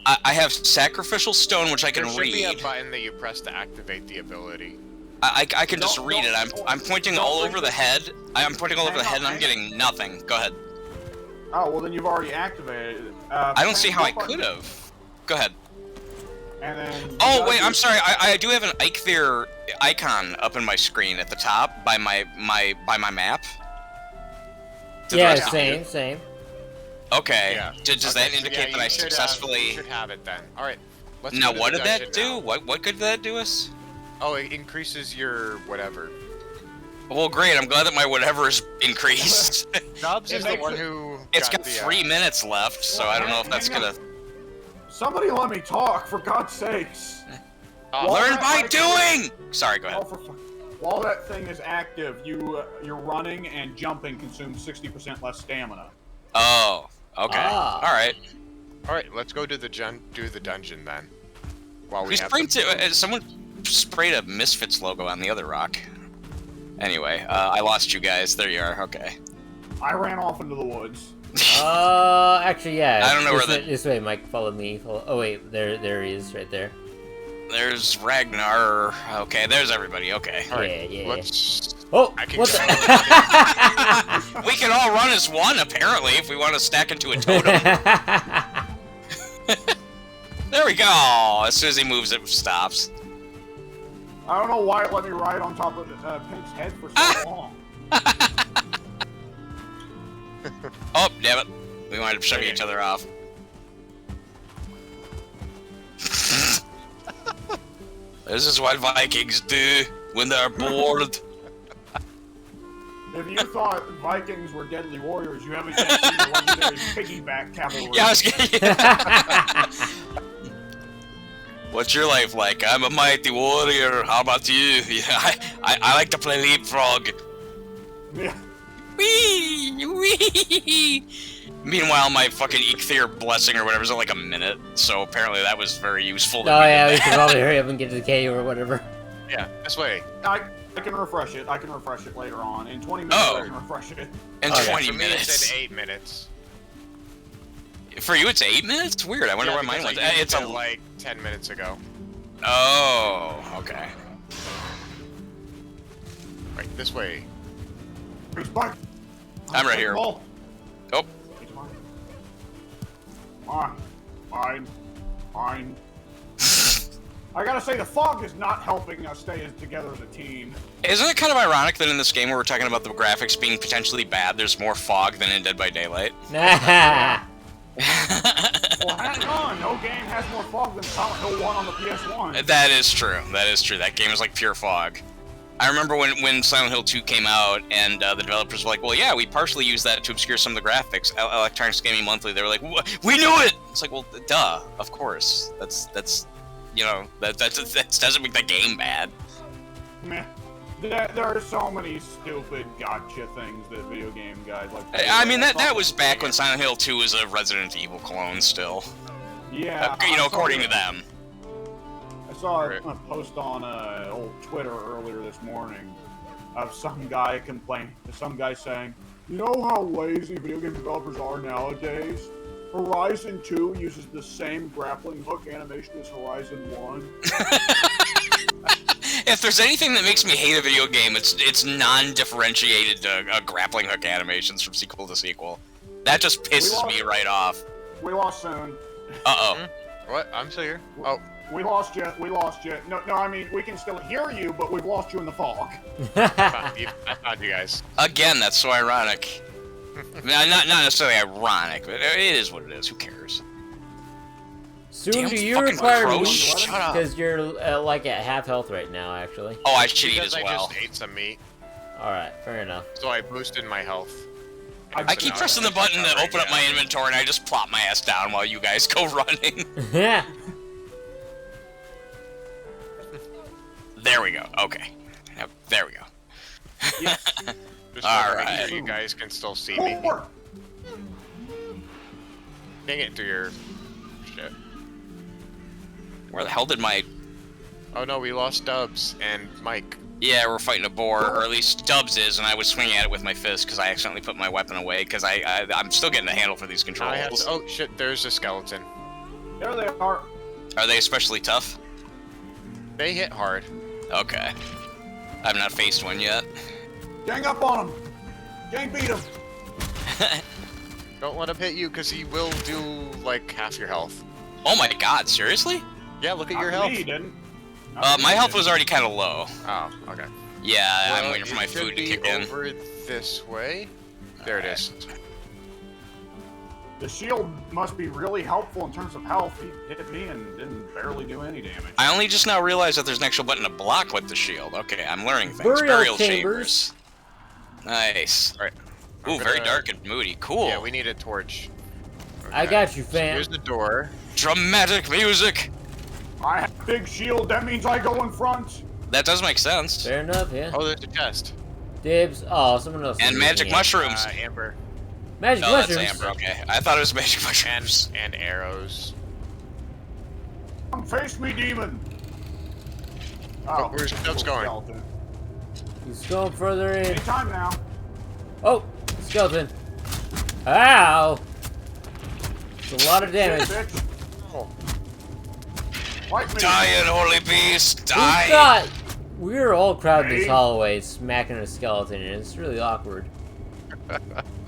I have sacrificial stone which I can There should be a read. button that you press to activate the ability. I can just Don't- read it. I'm pointing don't all think over the head. I'm pointing all over the head and I'm getting nothing. Go ahead. Oh, well then you've already activated it. I don't see how I Jump button, could have. Go ahead. And then. Oh wait, I'm sorry. I do have an Eikthyr icon up in my screen at the top by my map. Did the Yeah, rest of you? same. Okay. Yeah. Does Okay, that so indicate yeah, that I you should have- successfully? You should have it then. All right. Let's Now go to what the did that dungeon do? now. What could that do us? Oh, it increases your whatever. Well, great. I'm glad that my whatever is increased. Nubs It is the makes one it- who. It's got the, 3 minutes left, so I don't know if that's hang on. gonna. Somebody let me talk, for God's sakes. Oh, Learn that by like- doing. Sorry, go Oh, ahead. for fuck. While that thing is active, your running and jumping consumes 60% less stamina. Oh, okay. Ah. All right. All right, let's go to the dungeon then. While we Who's have sprayed the- someone sprayed a Misfits logo on the other rock. Anyway, I lost you guys. There you are. Okay. I ran off into the woods. Actually, yeah. I don't know this where way, this way, Mike. Follow me. Oh wait, there he is, right there. There's Ragnar. Okay, there's everybody. Okay. All right, Yeah. let's. Oh, I can what go. the? We can all run as one, apparently, if we want to stack into a totem. There we go. As soon as he moves, it stops. I don't know why it let me ride on top of Pink's head for so long. Oh, damn it. We wind up shoving each other off. This is what Vikings do when they're bored. If you thought Vikings were deadly warriors, you haven't yet seen the legendary piggyback cavalry. Yeah, I was kidding. What's your life like? I'm a mighty warrior. How about you? Yeah, I like to play leapfrog. Yeah. Wee! Wee! Meanwhile, my fucking Eikthyr blessing or whatever is in like a minute, so apparently that was very useful. Oh yeah, we should probably hurry up and get to the cave or whatever. Yeah, this way. I can refresh it. I can refresh it later on. In 20 minutes, I can refresh it. In Okay. 20 For me, it's minutes. in 8 minutes. For you, it's 8 minutes? Weird. I wonder where mine because went. I used It's a. it, like 10 minutes ago. Oh, okay. Right, this way. He's back. I'm right here. Oh. Oh. He's fine. Fine. Fine. I gotta say, the fog is not helping us stay together as a team. Isn't it kind of ironic that in this game where we're talking about the graphics being potentially bad, there's more fog than in Dead by Daylight? Nah. Well, hang on. No game has more fog than Silent Hill 1 on the PS1. That is true. That is true. That game is like pure fog. I remember when Silent Hill 2 came out, and the developers were like, well, yeah, we partially used that to obscure some of the graphics. Electronic Gaming Monthly, they were like, we knew it! It's like, well, duh, of course. That's you know, that doesn't make the game bad. Meh. There are so many stupid gotcha things that video game guys like. I mean, that was back when Silent Hill 2 was a Resident Evil clone still. Yeah. You know, according to them. I saw a post on old Twitter earlier this morning of some guy complaining, some guy saying, "You know how lazy video game developers are nowadays? Horizon 2 uses the same grappling hook animation as Horizon 1." If there's anything that makes me hate a video game, it's non-differentiated grappling hook animations from sequel to sequel. That just pisses me right off. We lost soon. Uh-oh. What? I'm still here. Oh, We lost you. We lost you. No, I mean, we can still hear you, but we've lost you in the fog. I found you guys. Again, that's so ironic. not necessarily ironic, but it is what it is. Who cares? Soon Damn do you fucking require crows, meat? shut up. Because you're like at half health right now, actually. Oh, I should eat Because as I well. just ate some meat, Alright, fair enough. so I boosted my health. I keep pressing the button to open up my inventory, and I just plop my ass down while you guys go running. Yeah. There we go. Okay. Yep, there we go. Yes. Just All make right. sure you guys can still see me. More. Can't get through your shit. Where the hell did my... Oh no, we lost Dubs and Mike. Yeah, we're fighting a boar, or at least Stubbs is, and I was swinging at it with my fist because I accidentally put my weapon away because I'm still getting a handle for these I have controls. to, oh shit, there's a skeleton. There they are. Are they especially tough? They hit hard. Okay. I've not faced one yet. Gang up on him. Gang beat him. Don't let him hit you, because he will do like half your health. Oh my god, seriously? Yeah, look at your Not health. me, he didn't. My health was already kind of low. Oh, okay. Yeah, I'm Well, waiting for my it should food to be kick in. over this way. There it is. The shield must be really helpful in terms of health. He hit me and didn't barely do any damage. I only just now realized that there's an actual button to block with the shield. Okay, I'm learning things. Burial chambers. Nice. Right. Ooh, I'm very gonna- dark and moody. Cool. Yeah, we need a torch. I Okay. got you, So fam. here's the door. Dramatic music. I have a big shield. That means I go in front. That does make sense. Fair enough, yeah. Oh, there's a chest. Dibs. Oh, someone else. And is magic using it. mushrooms. Amber. Magic Oh, that's mushrooms. amber. Okay, I thought it was magic mushrooms. And arrows. Come face me, demon. Oh, where's Dubs going? Skeleton. He's going further in. Anytime now. Oh, skeleton. Ow. It's a lot of damage. Bitch. Fight me. Die, unholy beast! We've Die! got. We're all crowded in this Hey. hallway, smacking a skeleton, and it's really awkward.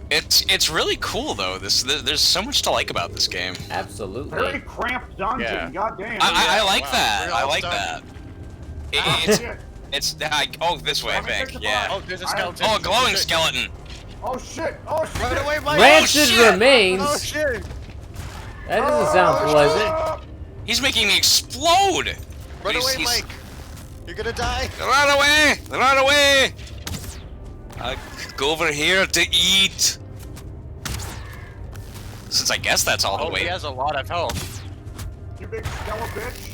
It's really cool though. There's so much to like about this game. Very Absolutely. cramped dungeon. Yeah. Goddamn. I like wow. that. We're I all like done. that. Ah, It's shit. oh, this way I Let me take think. the Yeah. Oh, there's a I have- skeleton. Oh, a glowing Shit. skeleton. Oh shit. Oh shit. Run away, Mike! Rancid shit. remains. Oh shit! That doesn't sound pleasant. He's making me explode. Run away, He's- Mike! You're gonna die! Run away! Run away! Go over here to eat. Since I guess that's all the Oh, way. he has a lot of health. You big skeleton bitch.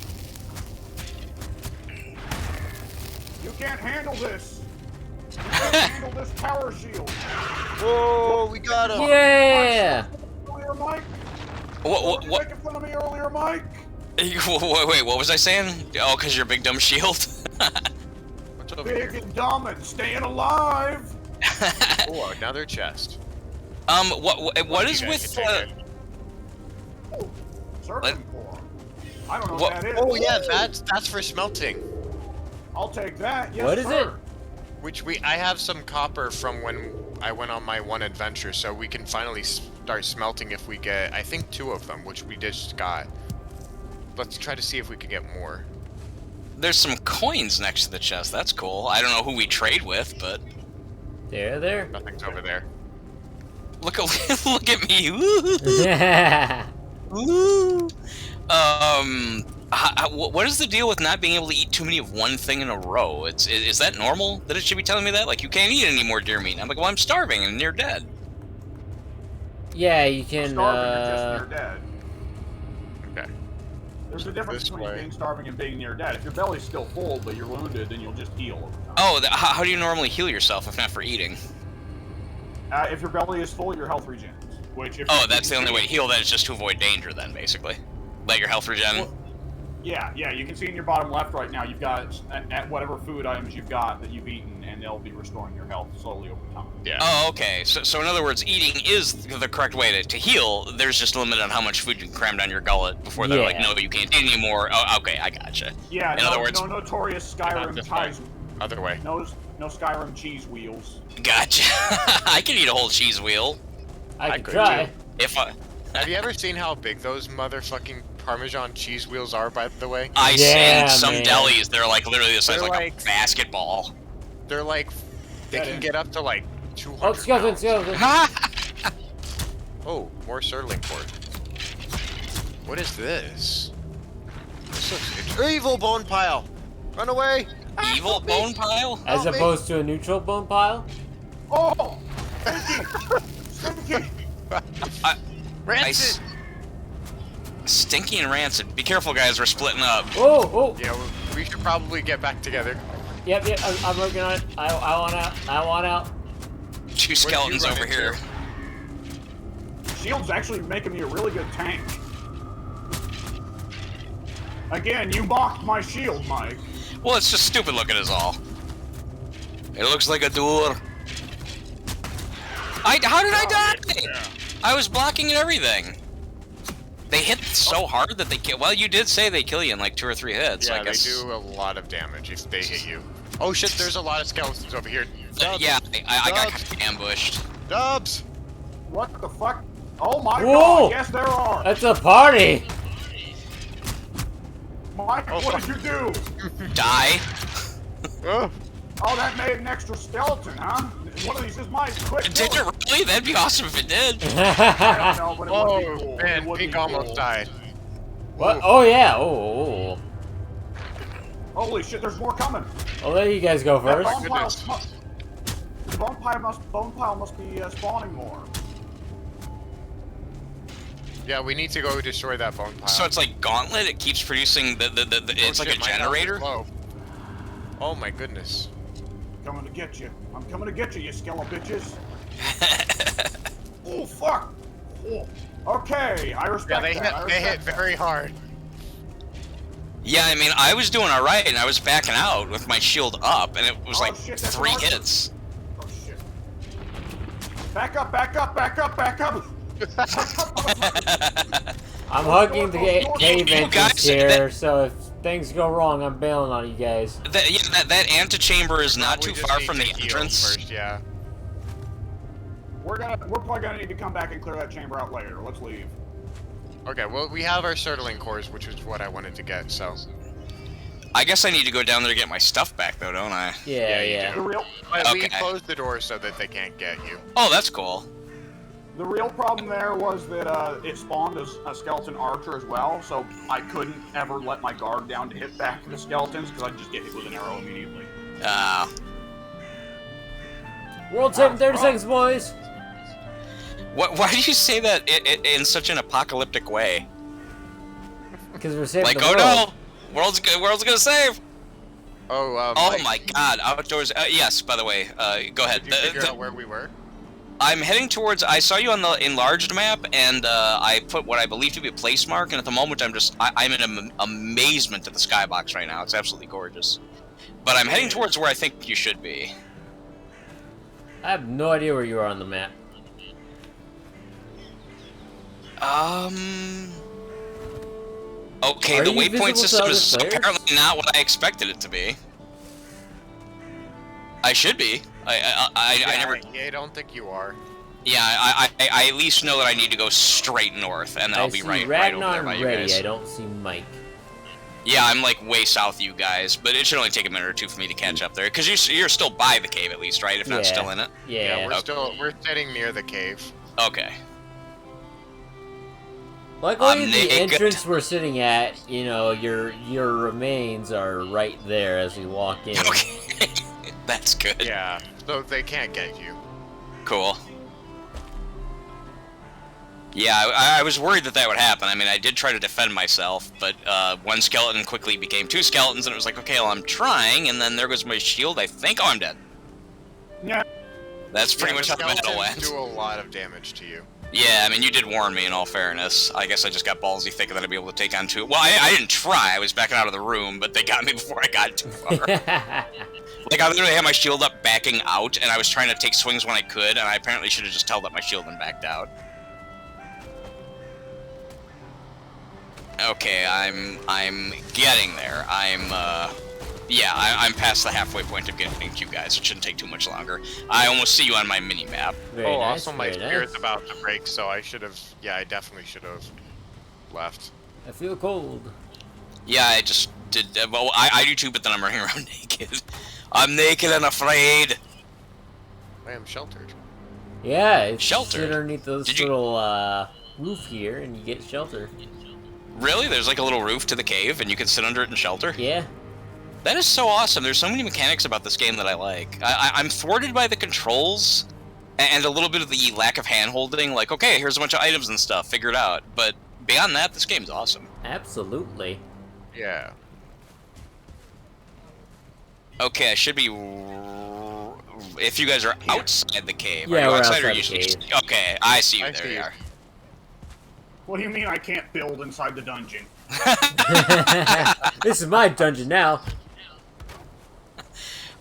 You can't handle this. You can't handle this power shield. Whoa, we got him! Yeah. Earlier, Mike. What? You making fun of me earlier, Mike? Wait, what was I saying? Oh, because you're a big dumb shield? What's over Big here? and dumb and staying alive. Oh, another chest. What You is guys with can take it. Serving core. I don't know What- what that is. Oh yeah, that's for smelting. I'll take that. Yes, What is sir. Which I have some copper from when I went on my one adventure, so we can finally start smelting if we get, I think, 2 of them, which we just got. Let's try to see if we can get more. There's some coins next to the chest. That's cool. I don't know who we trade with, but There. Nothing's over there. look at me. Woo. Yeah. Woo. What is the deal with not being able to eat too many of one thing in a row? Is that normal? That it should be telling me that? Like, you can't eat any more deer meat. And I'm like, well, I'm starving and near dead. Yeah, you can. Starving or just near dead. Okay. There's a difference This between way. being starving and being near dead. If your belly's still full but you're wounded, then you'll just heal over time. Oh, how do you normally heal yourself if not for eating? If your belly is full, your health regens. Which if Oh, that's the only way to heal. That is just to avoid danger, then, basically. Let your health regen. Well, yeah, you can see in your bottom left right now, you've got at whatever food items you've got that you've eaten, and they'll be restoring your health slowly over time. Yeah. Oh, okay. So in other words, eating is the correct way to heal. There's just a limit on how much food you can cram down your gullet before they're like, Yeah. no, you can't eat anymore. Oh, okay, I gotcha. Yeah, In other words- no notorious Not Skyrim this ties, Other way. no Skyrim cheese wheels. Gotcha. I can eat a whole cheese wheel. I I can could try. too. If I... Have you ever seen how big those motherfucking Parmesan cheese wheels are, by the way? I Yeah, see some man. delis, they're like literally the size They're like a like- basketball. They're like, they Yeah, can yeah. get up to like 200 Oh, skeleton, pounds. skeleton. Oh, more Surling port. What is this? This looks evil bone pile. Run away! Ah, Evil help me. bone pile? As Help me. opposed to a neutral bone pile? Oh! Stinky! I Rancid! Stinky and rancid. Be careful, guys. We're splitting up. Oh! Yeah, we should probably get back together. Yep, I'm working on it. I want out. I want out. 2 you skeletons run over into? here. Shield's actually making me a really good tank. Again, you mocked my shield, Mike. Well, it's just stupid looking is all. It looks like a door. How did I die? I was blocking and everything. They hit so hard that they kill. Well, you did say they kill you in like 2 or 3 hits. Yeah, I guess. they do a lot of damage if they hit you. Oh shit, there's a lot of skeletons over here. Dubs. Yeah, I got Dubs. kind of ambushed. Dubs! What the fuck? Oh my Whoa! god, yes there are! It's a party! Mike, Oh, what did you do? Die. Oh, Oh, that made an extra skeleton, huh? One of these is mine. Quick, Did kill it really? That'd be awesome if it did. I don't know, but it would be oh cool. man, It would Pink be almost cool. died. What? Oh, yeah. Oh. Holy shit, there's more coming. I'll let you guys go That first. bone pile, goodness. the bone pile must be spawning more. Yeah, we need to go destroy that bone pile. So it's like Gauntlet. It keeps producing the it's Oh, like shit, a my health is generator. low. Oh my goodness. Coming to get you. I'm coming to get you, you skeleton bitches. Oh fuck. Oh. Okay, I respect Yeah, that. I they hit respect that. very hard. Yeah, I mean, I was doing all right, and I was backing out with my shield up, and it was Oh, like shit, that's 3 awesome. hits. Oh shit. Back up, back up, back up, back up. I'm hugging the cave You entrance guys- here, so if things go wrong, I'm bailing on you guys. That antechamber is not We too just far need from the to heal entrance. First, yeah. We're probably gonna need to come back and clear that chamber out later. Let's leave. Okay, well, we have our Surtling cores, which is what I wanted to get, so. I guess I need to go down there to get my stuff back, though, don't I? Yeah, you yeah. The real But we Okay. closed the door so that they can't get you. Oh, that's cool. The real problem there was that it spawned a skeleton archer as well, so I couldn't ever let my guard down to hit back the skeletons because I'd just get hit with an arrow immediately. World saving 30 seconds, boys! Why do you say that in such an apocalyptic way? Because we're saving Like, the oh world. no, world's gonna save. Oh, Oh Mike, my God, outdoors. Yes, by the way, go ahead. did you figure out where we were? I'm heading towards. I saw you on the enlarged map, and I put what I believe to be a place mark. And at the moment, I'm in amazement at the skybox right now. It's absolutely gorgeous. But I'm heading towards where I think you should be. I have no idea where you are on the map. Okay, Are the you waypoint visible to system other is players? apparently not what I expected it to be. I should be. I never. I don't think you are. Yeah, I at least know that I need to go straight north, and then I'll be right over there Ragnar by and you Ray. guys. I don't see Mike. Yeah, I'm like way south of you guys, but it should only take a minute or two for me to catch up there, because you're still by the cave at least, right? If not Yeah. still in it. Yeah. We're sitting near the cave. Okay. Luckily, the naked. entrance we're sitting at, you know, your remains are right there as we walk in. Okay. That's good. Yeah, so they can't get you. Cool. Yeah, I was worried that would happen. I mean, I did try to defend myself, but one skeleton quickly became two skeletons, and it was like, okay, well, I'm trying, and then there goes my shield. I think, oh, I'm dead. Yeah. That's pretty much how the battle went. Do a lot of damage to you. Yeah, I mean, you did warn me, in all fairness. I guess I just got ballsy thinking that I'd be able to take on two. Well, I didn't try. I was backing out of the room, but they got me before I got too far. Like, I literally had my shield up backing out, and I was trying to take swings when I could, and I apparently should have just held up my shield and backed out. Okay, I'm getting there. Yeah, I'm past the halfway point of getting to you guys. It shouldn't take too much longer. I almost see you on my mini-map. Very nice, also my very spirit's nice. about to break, so I should have. Yeah, I definitely should have left. I feel cold. Yeah, I just did. Well, I do too, but then I'm running around naked. I'm naked and afraid. I am sheltered. Yeah, it's Sheltered? sit underneath this Did you- little roof here, and you get shelter. Really? There's like a little roof to the cave, and you can sit under it and shelter? Yeah. That is so awesome. There's so many mechanics about this game that I like. I'm thwarted by the controls and a little bit of the lack of hand-holding. Like, okay, here's a bunch of items and stuff. Figure it out. But beyond that, this game's awesome. Absolutely. Yeah. Okay, I should be... If you guys are outside the cave. Yeah, are you we're outside or outside you the should... cave. Okay, I see you. I There see you you. are. What do you mean I can't build inside the dungeon? This is my dungeon now.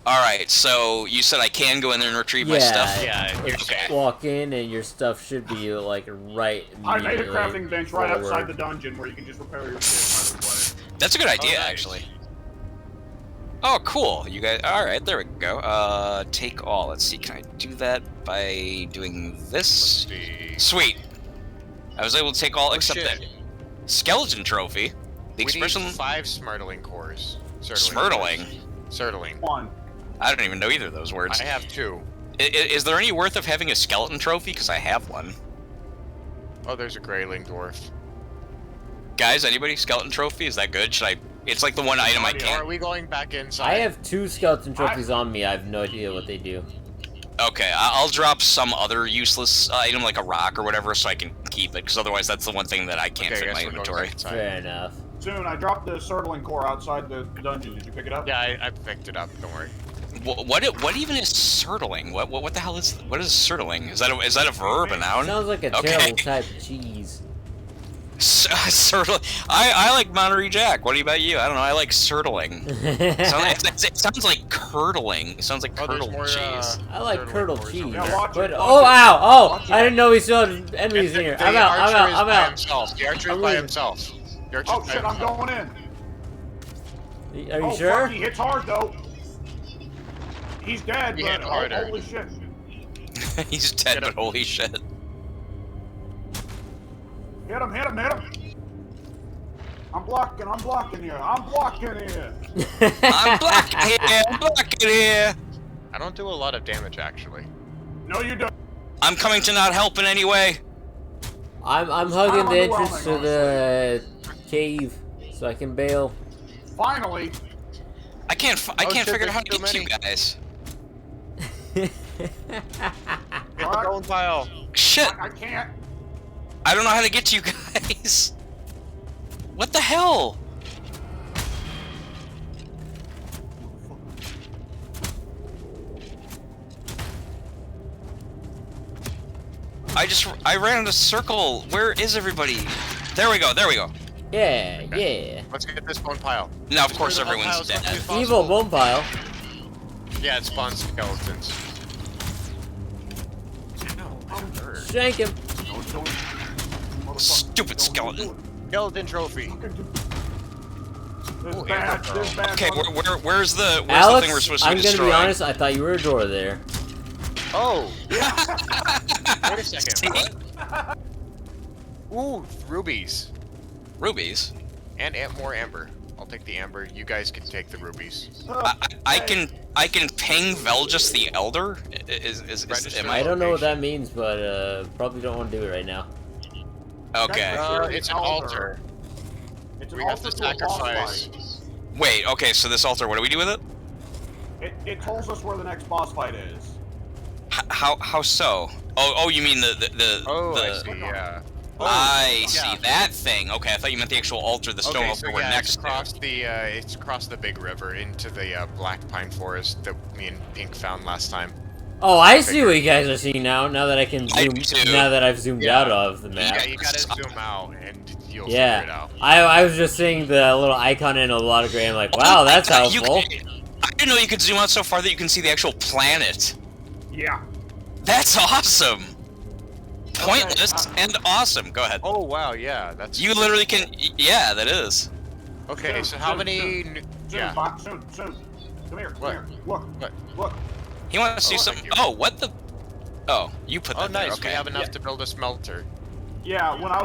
Alright, so you said I can go in there and retrieve my stuff? Yeah, It's okay. walk in and your stuff should be like right. I made a immediately crafting bench right forward. outside the dungeon where you can just repair your shit right away. That's a good idea, nice. actually. Oh, cool. You guys... Alright, there we go. Take all. Let's see, can I do that by doing this? Let's see. Sweet. I was able to take all except shit. that skeleton trophy. The We expression... need 5 Smirtling cores. Smirtling? Sirtling. One. I don't even know either of those words. I have 2. Is there any worth of having a skeleton trophy? Because I have one. Oh, there's a Greyling dwarf. Guys, anybody? Skeleton trophy? Is that good? Should I... It's like the one item I Are can't... we going back inside? I have 2 skeleton trophies on me. I have no idea what they do. Okay, I'll drop some other useless item like a rock or whatever so I can keep it. Because otherwise that's the one thing that I can't fit in my inventory. Fair enough. Soon, I dropped the Sirtling core outside the dungeon. Did you pick it up? Yeah, I picked it up. Don't worry. What even is sirtling? What the hell is... What is sirtling? Is that a verb, a noun? Sounds like a Okay. terrible type of cheese. Sirtling. I like Monterey Jack. What about you? I don't know. I like sirtling. It sounds like curdling. It sounds like Oh, there's curdled more, cheese. I like Sirtling curdled cores cheese. over Yeah, there. watch But it, oh, watch it. ow! Oh, Watch I it. didn't know we still had enemies in here. The I'm out. archer I'm is out. I'm by out. himself. The archer is I'm by leaving. himself. The archer's Oh by shit, I'm himself. going in. Are you Oh sure? fuck, he hits hard though. He's dead, He but hit harder. holy shit. He's dead, but holy shit. Hit him, hit him, hit him. I'm blocking here. I'm blocking here. I'm blocking here. I'm blocking here. I don't do a lot of damage, actually. No, you don't. I'm coming to not help in any way. I'm hugging the entrance to underwhelming, the cave so I can bail. Finally. I can't shit, figure out how to there's get too to you guys. Hit the bone pile. Shit. I can't. I don't know how to get to you guys. What the hell? I ran in a circle. Where is everybody? There we go. There we go. Yeah, yeah. Let's get this bone pile. Now, of course, Destroy the bone everyone's pile as quickly dead. as possible. Evil bone pile. Yeah, it spawns skeletons. Shank him. Stupid skeleton. Skeleton trophy. This Ooh, bad, amber this bad. Okay, where's the thing we're Alex, supposed to I'm be gonna destroying? be honest. I thought you were a door there. Oh! Wait a second, what? Ooh, rubies. Rubies. And more amber. I'll take the amber. You guys can take the rubies. I can ping Velgus the Elder. Register. Am I I? don't know what that means, but probably don't want to do it right now. Okay. It's an altar. It's an We have altar to to a boss sacrifice. fight. Wait. Okay. So this altar, what do we do with it? It tells us where the next boss fight is. How so? Oh, you mean the Oh, the. I see, yeah. I yeah. see that thing. Okay, I thought you meant the actual altar, the stone Okay, altar so we're yeah, next it's to. across it's across the big river into the black pine forest that me and Pink found last time. Oh, I see what you guys are seeing now. Now that I can I zoom. do too. Now that I've zoomed Yeah. out of the map. Yeah, you gotta zoom out and you'll figure it Yeah, out. I was just seeing the little icon in a logogram, like, wow, that's You helpful. I didn't know you could zoom out so far that you can see the actual planet. Yeah. That's awesome. Pointless and awesome. Go ahead. Oh wow, yeah, that's. You literally can. Yeah, that is. Okay, so how many? Yeah. Soon. Come here. What? Come here. Look. What? Look. He wants to do Oh, something. thank you. Oh, what the? Oh, you put Oh, that there. nice. Okay. We have enough to build a smelter. Yeah, when I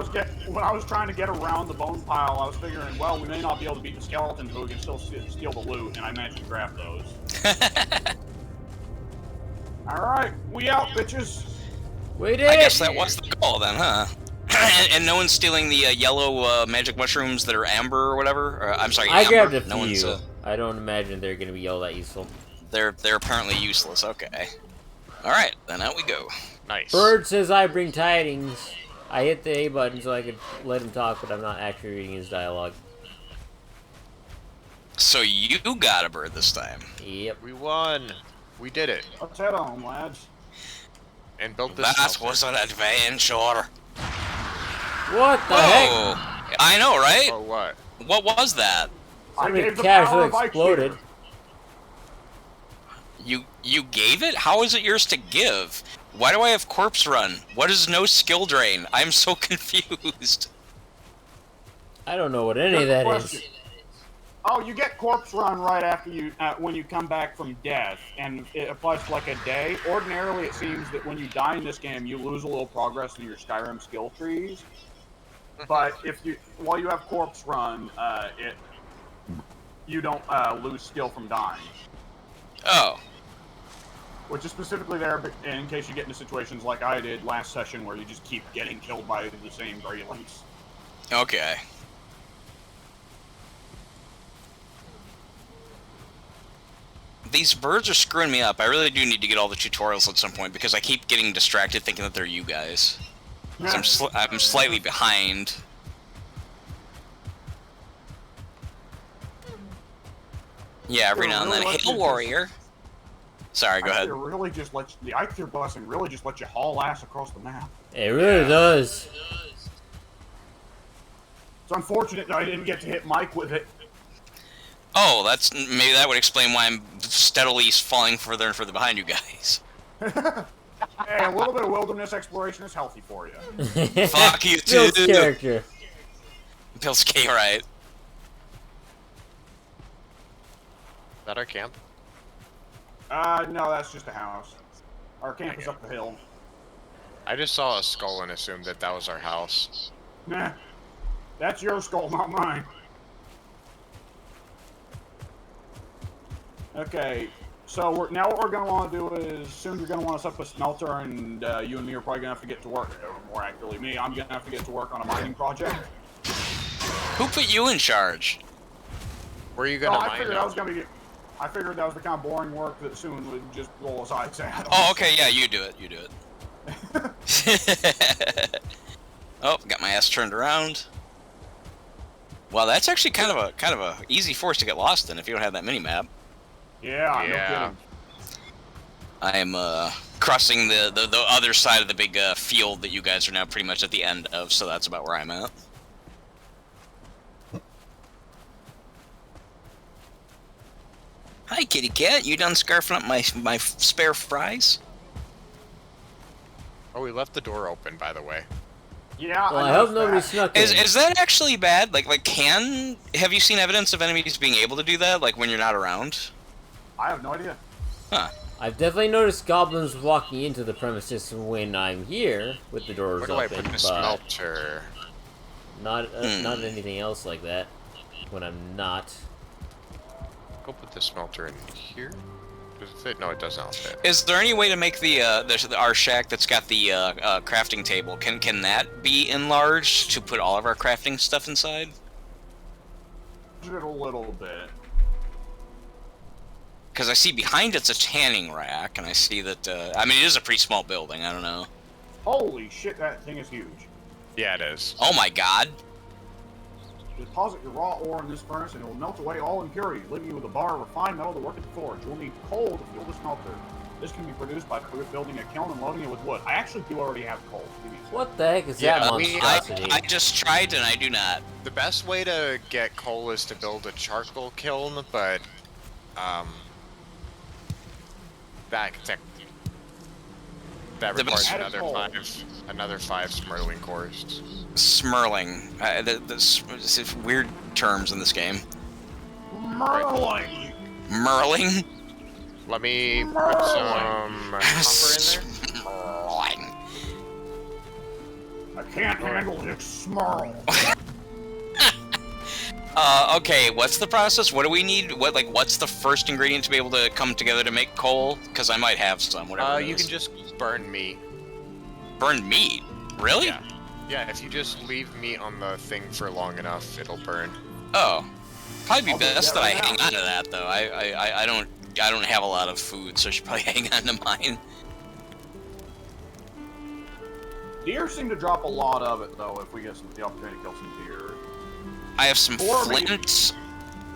was trying to get around the bone pile, I was figuring, well, we may not be able to beat the skeletons, but we can still steal the loot, and I managed to grab those. All right, we out, bitches. We did I guess it. that was the goal then, huh? and no one's stealing the yellow magic mushrooms that are amber or whatever. Or, I'm sorry, I amber. grabbed a No one's. few. I don't imagine they're gonna be all that useful. They're apparently useless. Okay. All right, then out we go. Nice. Bird says I bring tidings. I hit the A button so I could let him talk, but I'm not actually reading his dialogue. So you got a bird this time. Yep. We won. We did it. Let's head on, lads. And built this. That smelter. was an adventure. What the heck? Whoa! I know, right? Oh what? What was that? I Somebody gave the cash power that of Eikthyr. exploded. You gave it? How is it yours to give? Why do I have corpse run? What is no skill drain? I'm so confused. I don't know what any of that is. Oh, you get corpse run right after when you come back from death, and it applies to like a day. Ordinarily, it seems that when you die in this game, you lose a little progress in your Skyrim skill trees. But while you have corpse run, you don't lose skill from dying. Oh. Which is specifically there in case you get into situations like I did last session, where you just keep getting killed by the same Greylings. Okay. These birds are screwing me up. I really do need to get all the tutorials at some point because I keep getting distracted thinking that they're you guys. 'Cause I'm slightly behind. Yeah, every now and then. Hail warrior. Sorry, go ahead. The Eikthyr blessing really just lets you haul ass across the map. It really does. It's unfortunate that I didn't get to hit Mike with it. Oh, maybe that would explain why I'm steadily falling further and further behind you guys. Hey, a little bit of wilderness exploration is healthy for you. Fuck you, Bill's dude. character. Bill's K, right? Is that our camp? No, that's just a house. Our camp is up the hill. I just saw a skull and assumed that was our house. Nah, that's your skull, not mine. Okay, so now what we're gonna want to do is soon you're gonna want to set up a smelter, and you and me are probably gonna have to get to work. Or more accurately, me. I'm gonna have to get to work on a mining project. Who put you in charge? Where are you No, gonna I mine figured it? that was gonna be. I figured that was the kind of boring work that soon would just roll aside saddles. Oh, okay, yeah, you do it. You do it. Oh, got my ass turned around. Well, that's actually kind of a easy forest to get lost in if you don't have that mini map. Yeah, Yeah. no kidding. I am crossing the other side of the big field that you guys are now pretty much at the end of, so that's about where I'm at. Hi, kitty cat. You done scarfing up my spare fries? Oh, we left the door open, by the way. Yeah, Well, I hope nobody noticed snuck in. Is that actually bad? Like, have you seen evidence of enemies being able to do that, like, when you're not around? that. I have no idea. Huh. I've definitely noticed goblins walking into the premises when I'm here with the doors Where do I open, put the but smelter? not anything else like that when I'm not. Go put the smelter in here. Does it fit? No, it does not fit. Is there any way to make our shack that's got the crafting table, can that be enlarged to put all of our crafting stuff inside? It a little bit. Because I see behind it's a tanning rack, and I see that, I mean, it is a pretty small building, I don't know. Holy shit, that thing is huge. Yeah, it is. Oh my god. Deposit your raw ore in this furnace and it will melt away all impurities, leaving you with a bar of refined metal to work at the forge. You will need coal to fuel the smelter. This can be produced by building a kiln and loading it with wood. I actually do already have coal. Give me a second. What the heck is Yeah, that we- monstrosity? I just tried and I do not. The best way to get coal is to build a charcoal kiln, but that The requires best- another five smirling cores. Smurling. It's weird terms in this game. Merling! Merling? Let me put some copper in there. Smurling. I can't handle this smurl. Okay, what's the process? What do we need? What's the first ingredient to be able to come together to make coal? Because I might have some, whatever it You is. can just burn meat. Burn meat? Really? Yeah. Yeah, if you just leave meat on the thing for long enough, it'll burn. Oh. Probably be I'll do best that that I right hang now. on to that, though. I don't have a lot of food, so I should probably hang on to mine. Deer seem to drop a lot of it, though, if we get the opportunity to kill some deer. I have some Boar meat. flint.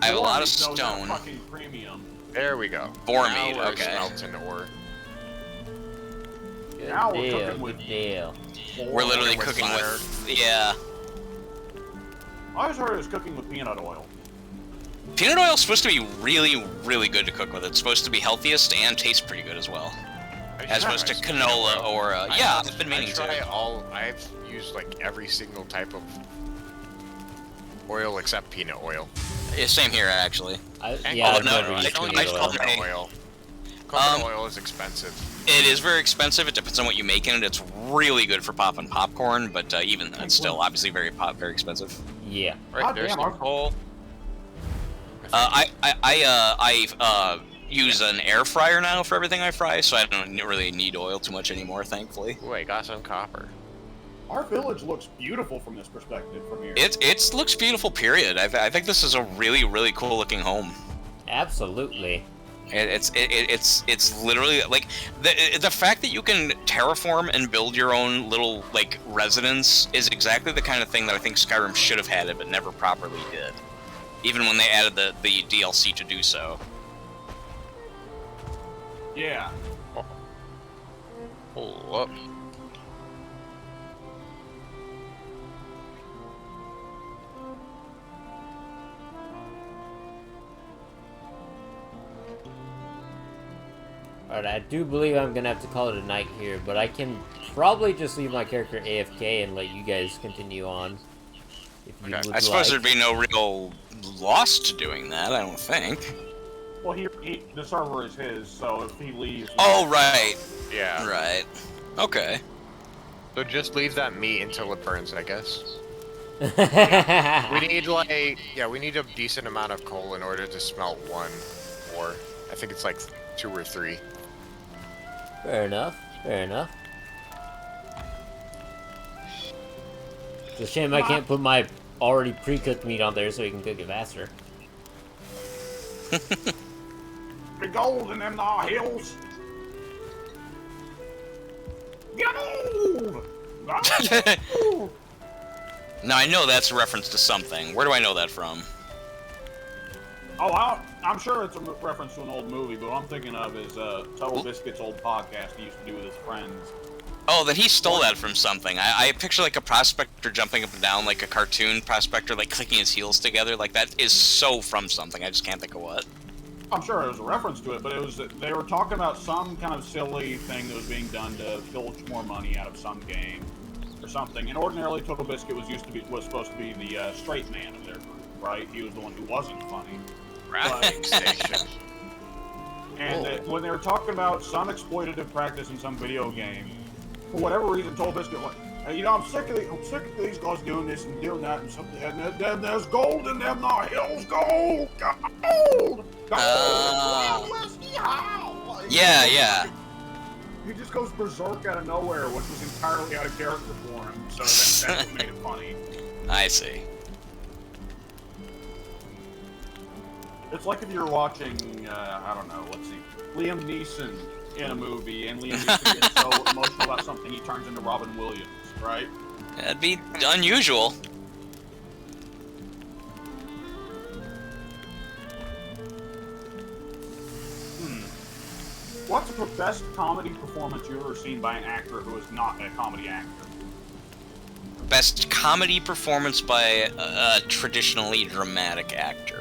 I have a lot of stone. Fucking premium. There we go. Boar Now meat, we're okay. smelting ore. Good Now we're deal, cooking with- good deal. We're literally with cooking fire. with... Yeah. I always heard it was cooking with peanut oil. Peanut oil is supposed to be really, really good to cook with. It's supposed to be healthiest and tastes pretty good as well. As opposed to canola or... yeah, I've been meaning to. I've used like every single type of oil except peanut oil. Yeah, same here, actually. Yeah, I've no, never I used don't- peanut I oil. don't- Coconut oil. Coconut oil is expensive. It is very expensive. It depends on what you make in it. It's really good for popping popcorn, but even then, it's still obviously very expensive. Yeah. Right, God there's damn, the our- coal. I use an air fryer now for everything I fry, so I don't really need oil too much anymore, thankfully. Ooh, I got some copper. Our village looks beautiful from this perspective from here. It looks beautiful. Period. I think this is a really, really cool looking home. Absolutely. It's literally like the fact that you can terraform and build your own little like residence is exactly the kind of thing that I think Skyrim should have had it but never properly did. Even when they added the DLC to do so. Yeah. Hold up. Alright, I do believe I'm gonna have to call it a night here, but I can probably just leave my character AFK and let you guys continue on. If you would I suppose like. there'd be no real loss to doing that, I don't think. Well, the server is his, so if he leaves... Oh, right. Yeah. Right. Okay. So just leave that meat until it burns, I guess. Fair We need we need a decent amount of coal in order to smelt one ore. I think it's like 2 or 3. enough. Fair enough. It's a shame I can't put my already pre-cooked meat on there so you can cook it faster. The gold in them thaw hills. Gold! Gold! Now I know that's a reference to something. Where do I know that from? Oh, I'm sure it's a reference to an old movie, but what I'm thinking of is Total Biscuit's old podcast he used to do with his friends. Oh, then he stole that from something. I picture like a prospector jumping up and down, like a cartoon prospector, like clicking his heels together. Like that is so from something. I just can't think of what. I'm sure it was a reference to it, but it was they were talking about some kind of silly thing that was being done to filch more money out of some game or something. And ordinarily, Total Biscuit was supposed to be the straight man of their group, right? He was the one who wasn't funny. Right. Station. And when they were talking about some exploitative practice in some video game, for whatever reason, Total Biscuit went, hey, you know, I'm sick of these guys doing this and doing that and something. And there's gold in them, the hills, gold, gold. Yeah. He just goes berserk out of nowhere, which was entirely out of character for him. So that's what made it funny. I see. It's like if you're watching, I don't know, let's see, Liam Neeson in a movie, and Liam Neeson gets so emotional about something he turns into Robin Williams, right? That'd be unusual. What's the best comedy performance you've ever seen by an actor who is not a comedy actor? Best comedy performance by a traditionally dramatic actor.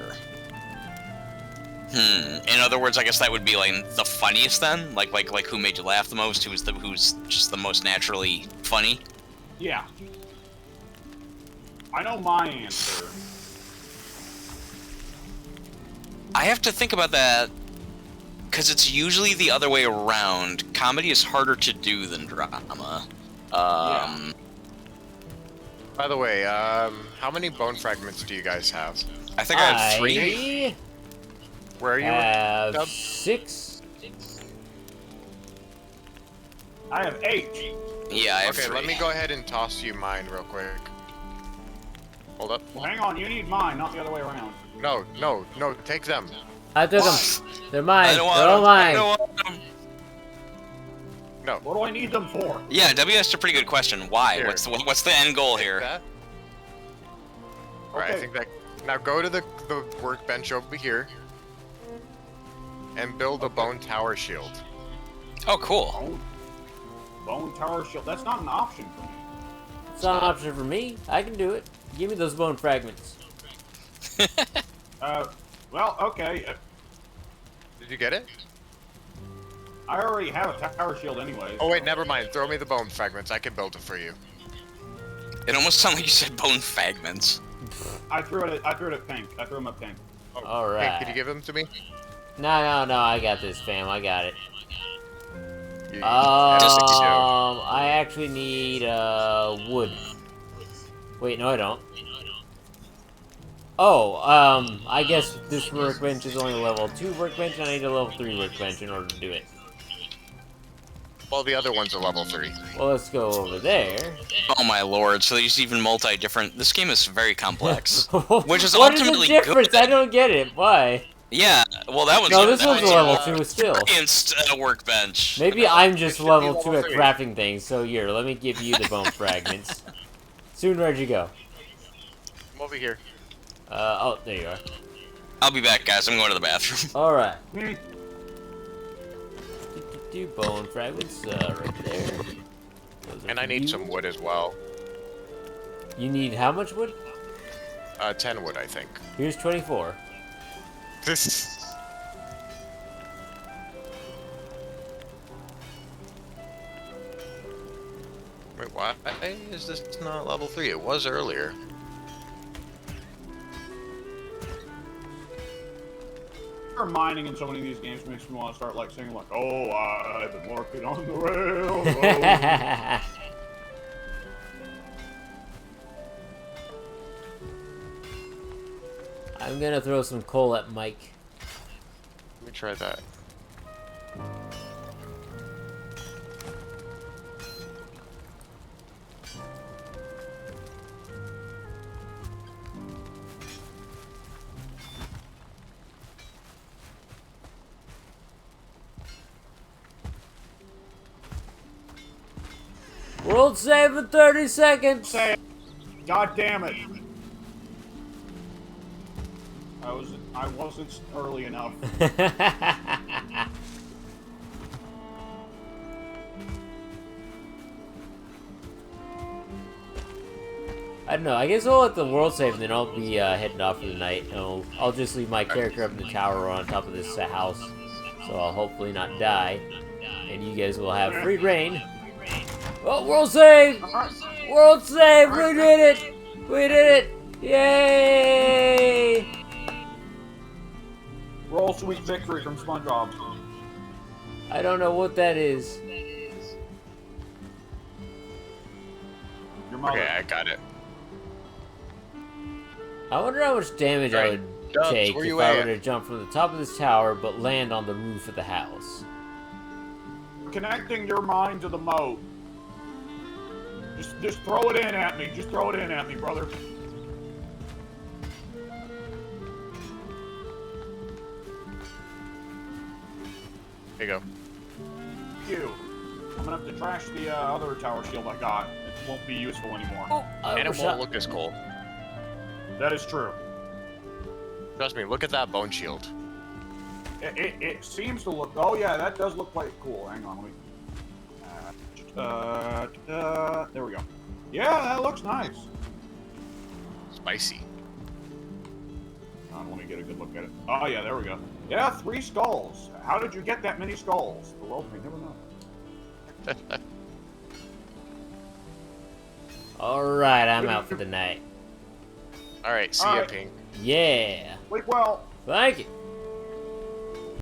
In other words, I guess that would be like the funniest then? Like who made you laugh the most? Who's just the most naturally funny? Yeah. I know my answer. I have to think about that because it's usually the other way around. Comedy is harder to do than drama. Yeah. By the way, how many bone fragments do you guys have? I think I have 3. Where are you? have Dub? 6. I have 8. Yeah, I have Okay, 3. let me go ahead and toss you mine real quick. Hold up. Well, hang on, you need mine, not the other way around. No, take them. I took them. They're mine. I don't want They're all them. I mine. don't want them. No. What do I need them for? Yeah, W asked a pretty good question. Why? Here. What's the end goal Take here? that. Alright, I Okay. think that... Now go to the workbench over here. And build a bone tower shield. Oh, cool. Bone tower shield. That's not an option for me. It's not an option for me. I can do it. Give me those bone fragments. Well, okay. Did you get it? I already have a tower shield anyway. Oh wait, never mind. Throw me the bone fragments. I can build it for you. It almost sounded like you said bone fragments. I threw it at Pink. I threw him at Pink. Oh, All hey, right. could you give them to me? No, I got this, fam. I got it. You- I actually need wood. Wait, no, I don't. Oh, I guess this workbench is only a level 2 workbench, and I need a level 3 workbench in order to do it. Well, the other one's a level 3. Well, let's go over there. Oh my lord! So there's even multi-different. This game is very complex. Which is What is ultimately the difference? good. I don't get it. Why? Yeah. Well, that one's No, good. this That one's a one's level 2 still. experienced workbench. Maybe I'm just It should be level 2 level at 3. crafting things, so here, let me give you the bone fragments. Soon, where'd you go? I'm over here. Oh, there you are. I'll be back, guys. I'm going to the bathroom. Alright. Hmm. Do bone fragments, right there. Those are And I for need you. some wood as well. You need how much wood? 10 wood, I think. Here's 24. This. Wait, why is this not level 3? It was earlier. Mining in so many of these games makes me want to start like singing like, oh, I've been working on the railroad. I'm gonna throw some coal at Mike. Let me try that. World save in 30 seconds! Say, God damn it! I wasn't early enough. I don't know. I guess I'll let the world save, and then I'll be heading off for the night. And I'll just leave my character up in the tower or on top of this house, so I'll hopefully not die, and you guys will have free reign. Oh, world save! World save! We did it! We did it! Yay! Roll sweet victory from SpongeBob. I don't know what that is. Your mother. Okay, I got it. I wonder how much damage I Right. would Dubs, take where if you I at? were to jump from the top of this tower but land on the roof of the house. Connecting your mind to the moat. Just throw it in at me. Just throw it in at me, brother. There you go. You. I'm gonna have to trash the other tower shield I got. It won't be useful anymore. Oh, I And it wish won't I- look as cool. That is true. Trust me, look at that bone shield. It seems to look. Oh yeah, that does look quite cool. Hang on, let me. There we go. Yeah, that looks nice. Spicy. Let me get a good look at it. Oh yeah, there we go. Yeah, 3 skulls. How did you get that many skulls? The world may never know. Alright, I'm out for the night. Alright, see ya, Alright. Pink. Yeah. Sleep well. Thank you.